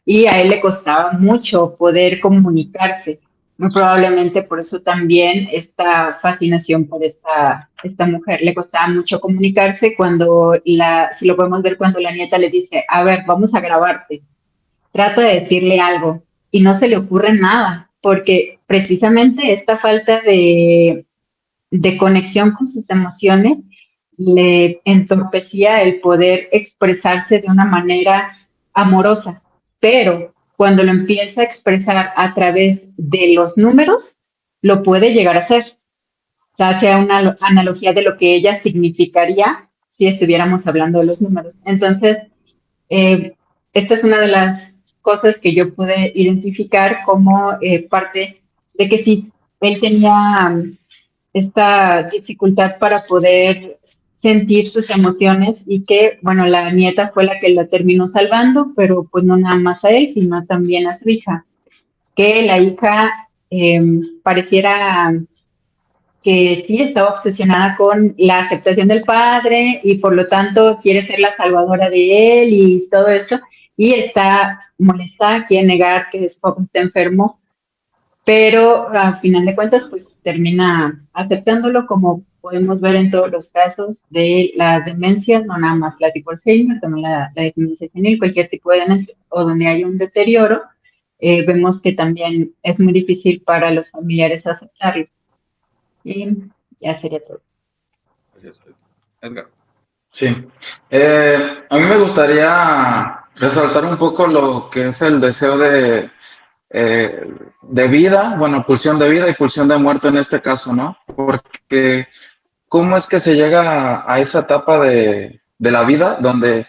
y a él le costaba mucho poder comunicarse Muy probablemente por eso también esta fascinación por esta mujer. Le costaba mucho comunicarse cuando si lo podemos ver cuando la nieta le dice, a ver, vamos a grabarte, trata de decirle algo y no se le ocurre nada, porque precisamente esta falta de conexión con sus emociones le entorpecía el poder expresarse de una manera amorosa, pero cuando lo empieza a expresar a través de los números, lo puede llegar a hacer. O sea, hace una analogía de lo que ella significaría si estuviéramos hablando de los números. Entonces, esta es una de las cosas que yo pude identificar como parte de que sí, él tenía esta dificultad para poder sentir sus emociones y que, bueno, la nieta fue la que la terminó salvando, pero pues no nada más a él, sino también a su hija, que la hija pareciera que sí estaba obsesionada con la aceptación del padre y por lo tanto quiere ser la salvadora de él y todo esto, y está molesta, quiere negar que su papá está enfermo, pero al final de cuentas pues termina aceptándolo, como podemos ver en todos los casos de las demencias, no nada más la tipo Alzheimer, también la demencia senil, cualquier tipo de demencia o donde hay un deterioro, vemos que también es muy difícil para los familiares aceptarlo. Y ya sería todo. Gracias, Edgar. Sí. A mí me gustaría resaltar un poco lo que es el deseo de vida, bueno, pulsión de vida y pulsión de muerte en este caso, ¿no? Porque ¿cómo es que se llega a esa etapa de la vida donde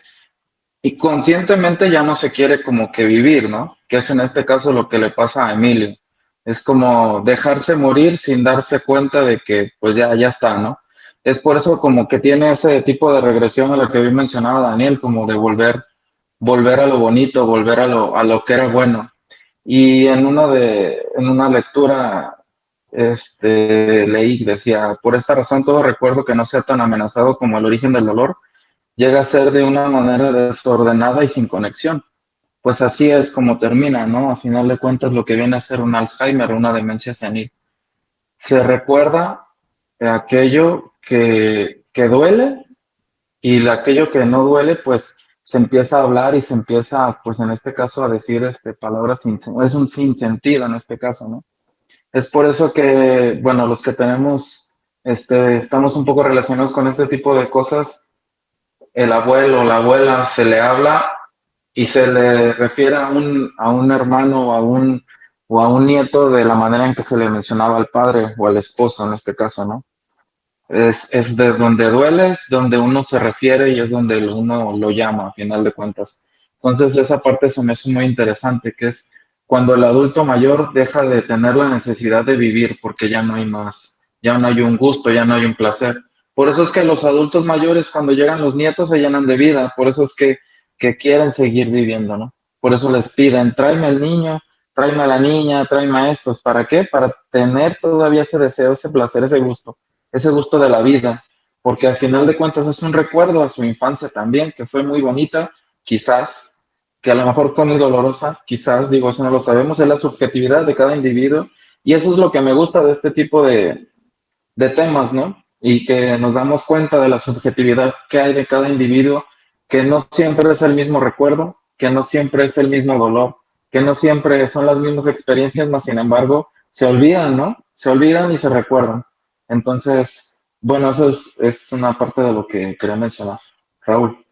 y conscientemente ya no se quiere como que vivir, ¿no? Que es en este caso lo que le pasa a Emilio. Es como dejarse morir sin darse cuenta de que pues ya está, ¿no? Es por eso como que tiene ese tipo de regresión a lo que había mencionado Daniel, como de volver a lo bonito, volver a lo que era bueno. Y en una lectura leí, decía, por esta razón todo recuerdo que no sea tan amenazado como el origen del dolor, llega a ser de una manera desordenada y sin conexión. Pues así es como termina, ¿no? A final de cuentas lo que viene a ser un Alzheimer, una demencia senil. Se recuerda aquello que duele y aquello que no duele, pues se empieza a hablar y se empieza, pues en este caso, a decir palabras sin, es un sinsentido en este caso, ¿no? Es por eso que, bueno, los que tenemos, estamos un poco relacionados con este tipo de cosas, el abuelo o la abuela se le habla y se le refiere a un hermano o a un nieto de la manera en que se le mencionaba al padre o al esposo en este caso, ¿no? Es de donde duele, es donde uno se refiere y es donde uno lo llama, a final de cuentas. Entonces, esa parte se me hace muy interesante, que es cuando el adulto mayor deja de tener la necesidad de vivir porque ya no hay más, ya no hay un gusto, ya no hay un placer. Por eso es que los adultos mayores, cuando llegan los nietos, se llenan de vida, por eso es que quieren seguir viviendo, ¿no? Por eso les piden, tráeme al niño, tráeme a la niña, tráeme a estos. ¿Para qué? Para tener todavía ese deseo, ese placer, ese gusto de la vida, porque al final de cuentas es un recuerdo a su infancia también, que fue muy bonita, quizás, que a lo mejor fue muy dolorosa, quizás, digo, eso no lo sabemos, es la subjetividad de cada individuo, y eso es lo que me gusta de este tipo de temas, ¿no? Y que nos damos cuenta de la subjetividad que hay de cada individuo, que no siempre es el mismo recuerdo, que no siempre es el mismo dolor, que no siempre son las mismas experiencias, mas sin embargo se olvidan, ¿no? Se olvidan y se recuerdan. Entonces, bueno, eso es una parte de lo que quería mencionar. Raúl.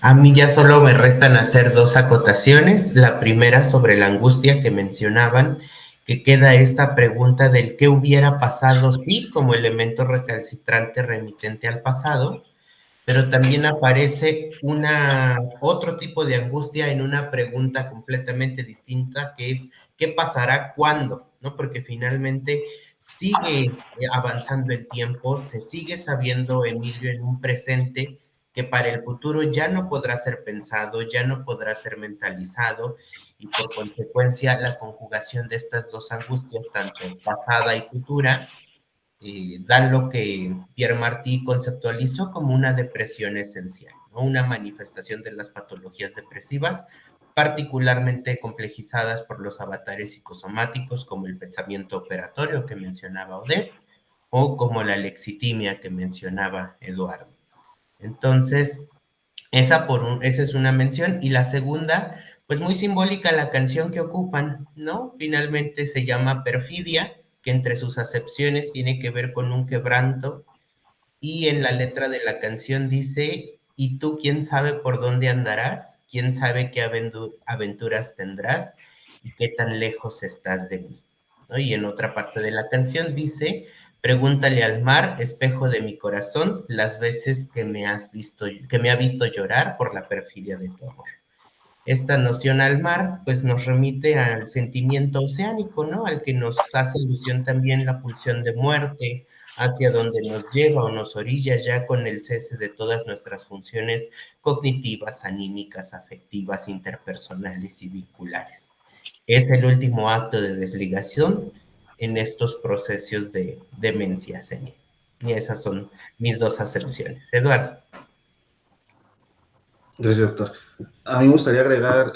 A mí ya solo me restan hacer dos acotaciones. La primera sobre la angustia que mencionaban, que queda esta pregunta del qué hubiera pasado si como elemento recalcitrante remitente al pasado, pero también aparece otro tipo de angustia en una pregunta completamente distinta, que es ¿qué pasará cuándo? ¿No? Porque finalmente sigue avanzando el tiempo, se sigue sabiendo Emilio en un presente que para el futuro ya no podrá ser pensado, ya no podrá ser mentalizado, y por consecuencia la conjugación de estas dos angustias, tanto pasada y futura, dan lo que Pierre Martí conceptualizó como una depresión esencial, ¿no? Una manifestación de las patologías depresivas particularmente complejizadas por los avatares psicosomáticos como el pensamiento operatorio que mencionaba Odette o como la lexitimia que mencionaba Eduardo. Entonces, esa es una mención. Y la segunda, pues muy simbólica la canción que ocupan, ¿no? Finalmente se llama Perfidia, que entre sus acepciones tiene que ver con un quebranto, y en la letra de la canción dice: ¿y tú quién sabe por dónde andarás? ¿Quién sabe qué aventuras tendrás? ¿Y qué tan lejos estás de mí? ¿No? Y en otra parte de la canción dice: pregúntale al mar, espejo de mi corazón, las veces que me ha visto llorar por la perfidia de tu amor. Esta noción al mar, pues nos remite al sentimiento oceánico, ¿no? Al que nos hace alusión también la pulsión de muerte, hacia donde nos lleva o nos orilla ya con el cese de todas nuestras funciones cognitivas, anímicas, afectivas, interpersonales y vinculares. Es el último acto de desligación en estos procesos de demencia senil. Y esas son mis dos acepciones. Eduardo. Gracias, doctor. A mí me gustaría agregar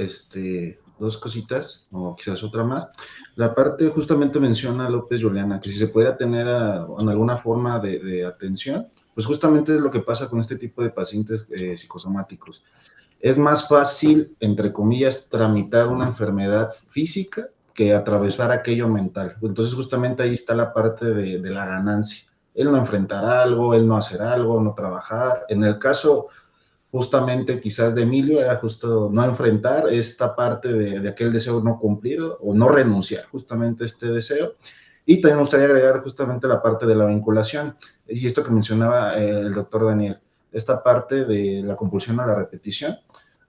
dos cositas, o quizás otra más. La parte justamente menciona López Juliana, que si se pudiera tener en alguna forma de atención, pues justamente es lo que pasa con este tipo de pacientes psicosomáticos. Es más fácil, entre comillas, tramitar una enfermedad física que atravesar aquello mental. Entonces justamente ahí está la parte de la ganancia. El no enfrentar algo, el no hacer algo, no trabajar. En el caso justamente quizás de Emilio era justo no enfrentar esta parte de aquel deseo no cumplido o no renunciar justamente a este deseo. Y también me gustaría agregar justamente la parte de la vinculación y esto que mencionaba el doctor Daniel, esta parte de la compulsión a la repetición,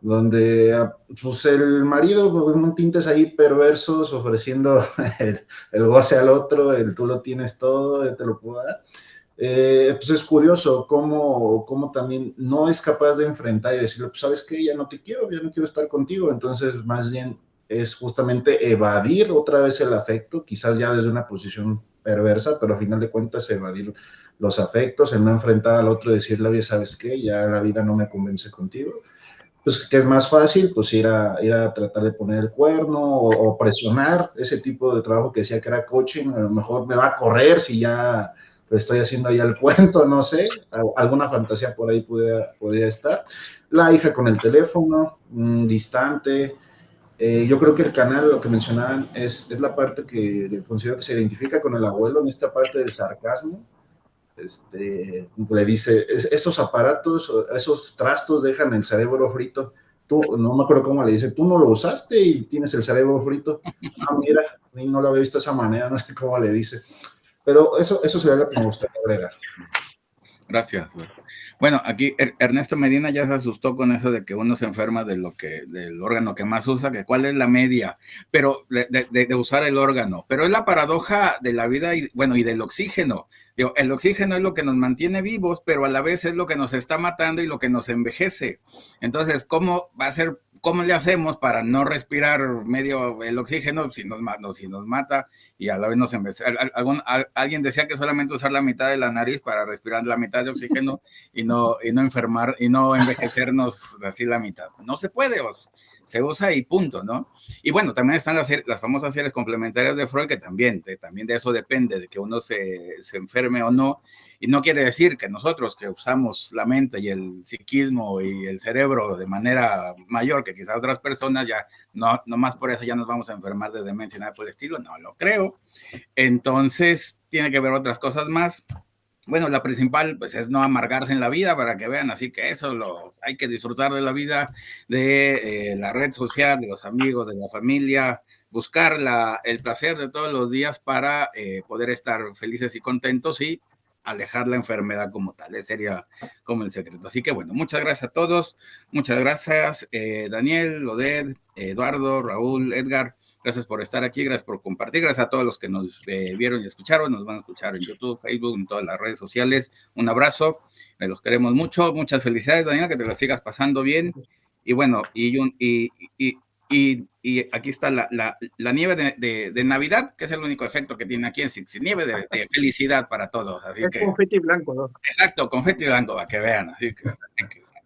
donde pues el marido pues, un tintes ahí perversos ofreciendo el goce al otro, el tú lo tienes todo, yo te lo puedo dar. Pues es curioso cómo también no es capaz de enfrentar y decirle, pues sabes qué, ya no te quiero, ya no quiero estar contigo, entonces más bien es justamente evadir otra vez el afecto, quizás ya desde una posición perversa, pero al final de cuentas evadir los afectos, el no enfrentar al otro y decirle, oye, ¿sabes qué? Ya la vida no me convence contigo. Pues que es más fácil, pues ir a tratar de poner el cuerno o presionar ese tipo de trabajo que decía que era coaching, a lo mejor me va a correr si ya estoy haciendo ahí el cuento, no sé, alguna fantasía por ahí podría estar. La hija con el teléfono, distante. Yo creo que el canal, lo que mencionaban, es la parte que considero que se identifica con el abuelo en esta parte del sarcasmo. Le dice, esos aparatos, esos trastos dejan el cerebro frito. Tú, no me acuerdo cómo le dice, tú no lo usaste y tienes el cerebro frito. Ah, mira, no lo había visto de esa manera, no sé cómo le dice. Pero eso sería lo que me gustaría agregar. Gracias. Bueno, aquí Ernesto Medina ya se asustó con eso de que uno se enferma del órgano que más usa, que cuál es la media, pero de usar el órgano. Pero es la paradoja de la vida y del oxígeno. Digo, el oxígeno es lo que nos mantiene vivos, pero a la vez es lo que nos está matando y lo que nos envejece. Entonces, ¿cómo le hacemos para no respirar medio el oxígeno si nos mata y a la vez nos envejece? Alguien decía que solamente usar la mitad de la nariz para respirar la mitad de oxígeno y no enfermar y no envejecernos así la mitad. No se puede, se usa y punto, ¿no? Y bueno, también están las famosas series complementarias de Freud, que también de eso depende, de que uno se enferme o no. Y no quiere decir que nosotros que usamos la mente y el psiquismo y el cerebro de manera mayor que quizás otras personas, ya no más por eso ya nos vamos a enfermar de demencia y nada por el estilo, no lo creo. Entonces, tiene que ver otras cosas más. Bueno, la principal pues es no amargarse en la vida, para que vean, así que eso hay que disfrutar de la vida, de la red social, de los amigos, de la familia, buscar el placer de todos los días para poder estar felices y contentos y alejar la enfermedad como tal. Ese sería como el secreto. Así que bueno, muchas gracias a todos, muchas gracias Daniel, Odette, Eduardo, Raúl, Edgar. Gracias por estar aquí, gracias por compartir, gracias a todos los que nos vieron y escucharon, nos van a escuchar en YouTube, Facebook, en todas las redes sociales. Un abrazo, los queremos mucho, muchas felicidades, Daniel, que te la sigas pasando bien. Y bueno, y aquí está la nieve de Navidad, que es el único efecto que tiene aquí, sin nieve de felicidad para todos. Así es que, confeti blanco, ¿no? Exacto, confeti blanco, para que vean, así que de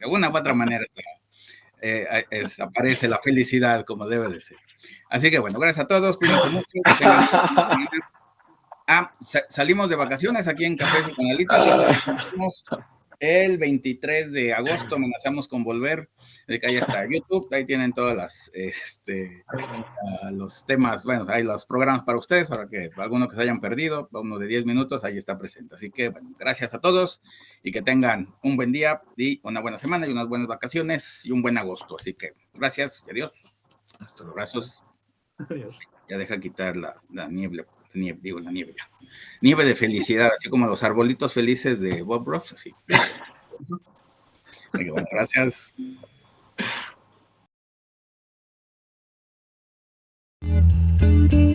alguna u otra manera está. aparece la felicidad como debe de ser. Así que bueno, gracias a todos, cuídense mucho. Salimos de vacaciones aquí en Café Psicoanalíticos. El 23 de agosto amenazamos con volver. Ahí está YouTube, ahí tienen todas los temas, bueno, hay los programas para ustedes, para que alguno que se hayan perdido, uno de 10 minutos, ahí está presente. Así que, bueno, gracias a todos y que tengan un buen día y una buena semana y unas buenas vacaciones y un buen agosto. Así que, gracias y adiós. Hasta los abrazos. Adiós. Ya deja quitar la nieve ya. Nieve de felicidad, así como los arbolitos felices de Bob Ross, así. Bueno, gracias. Thank you.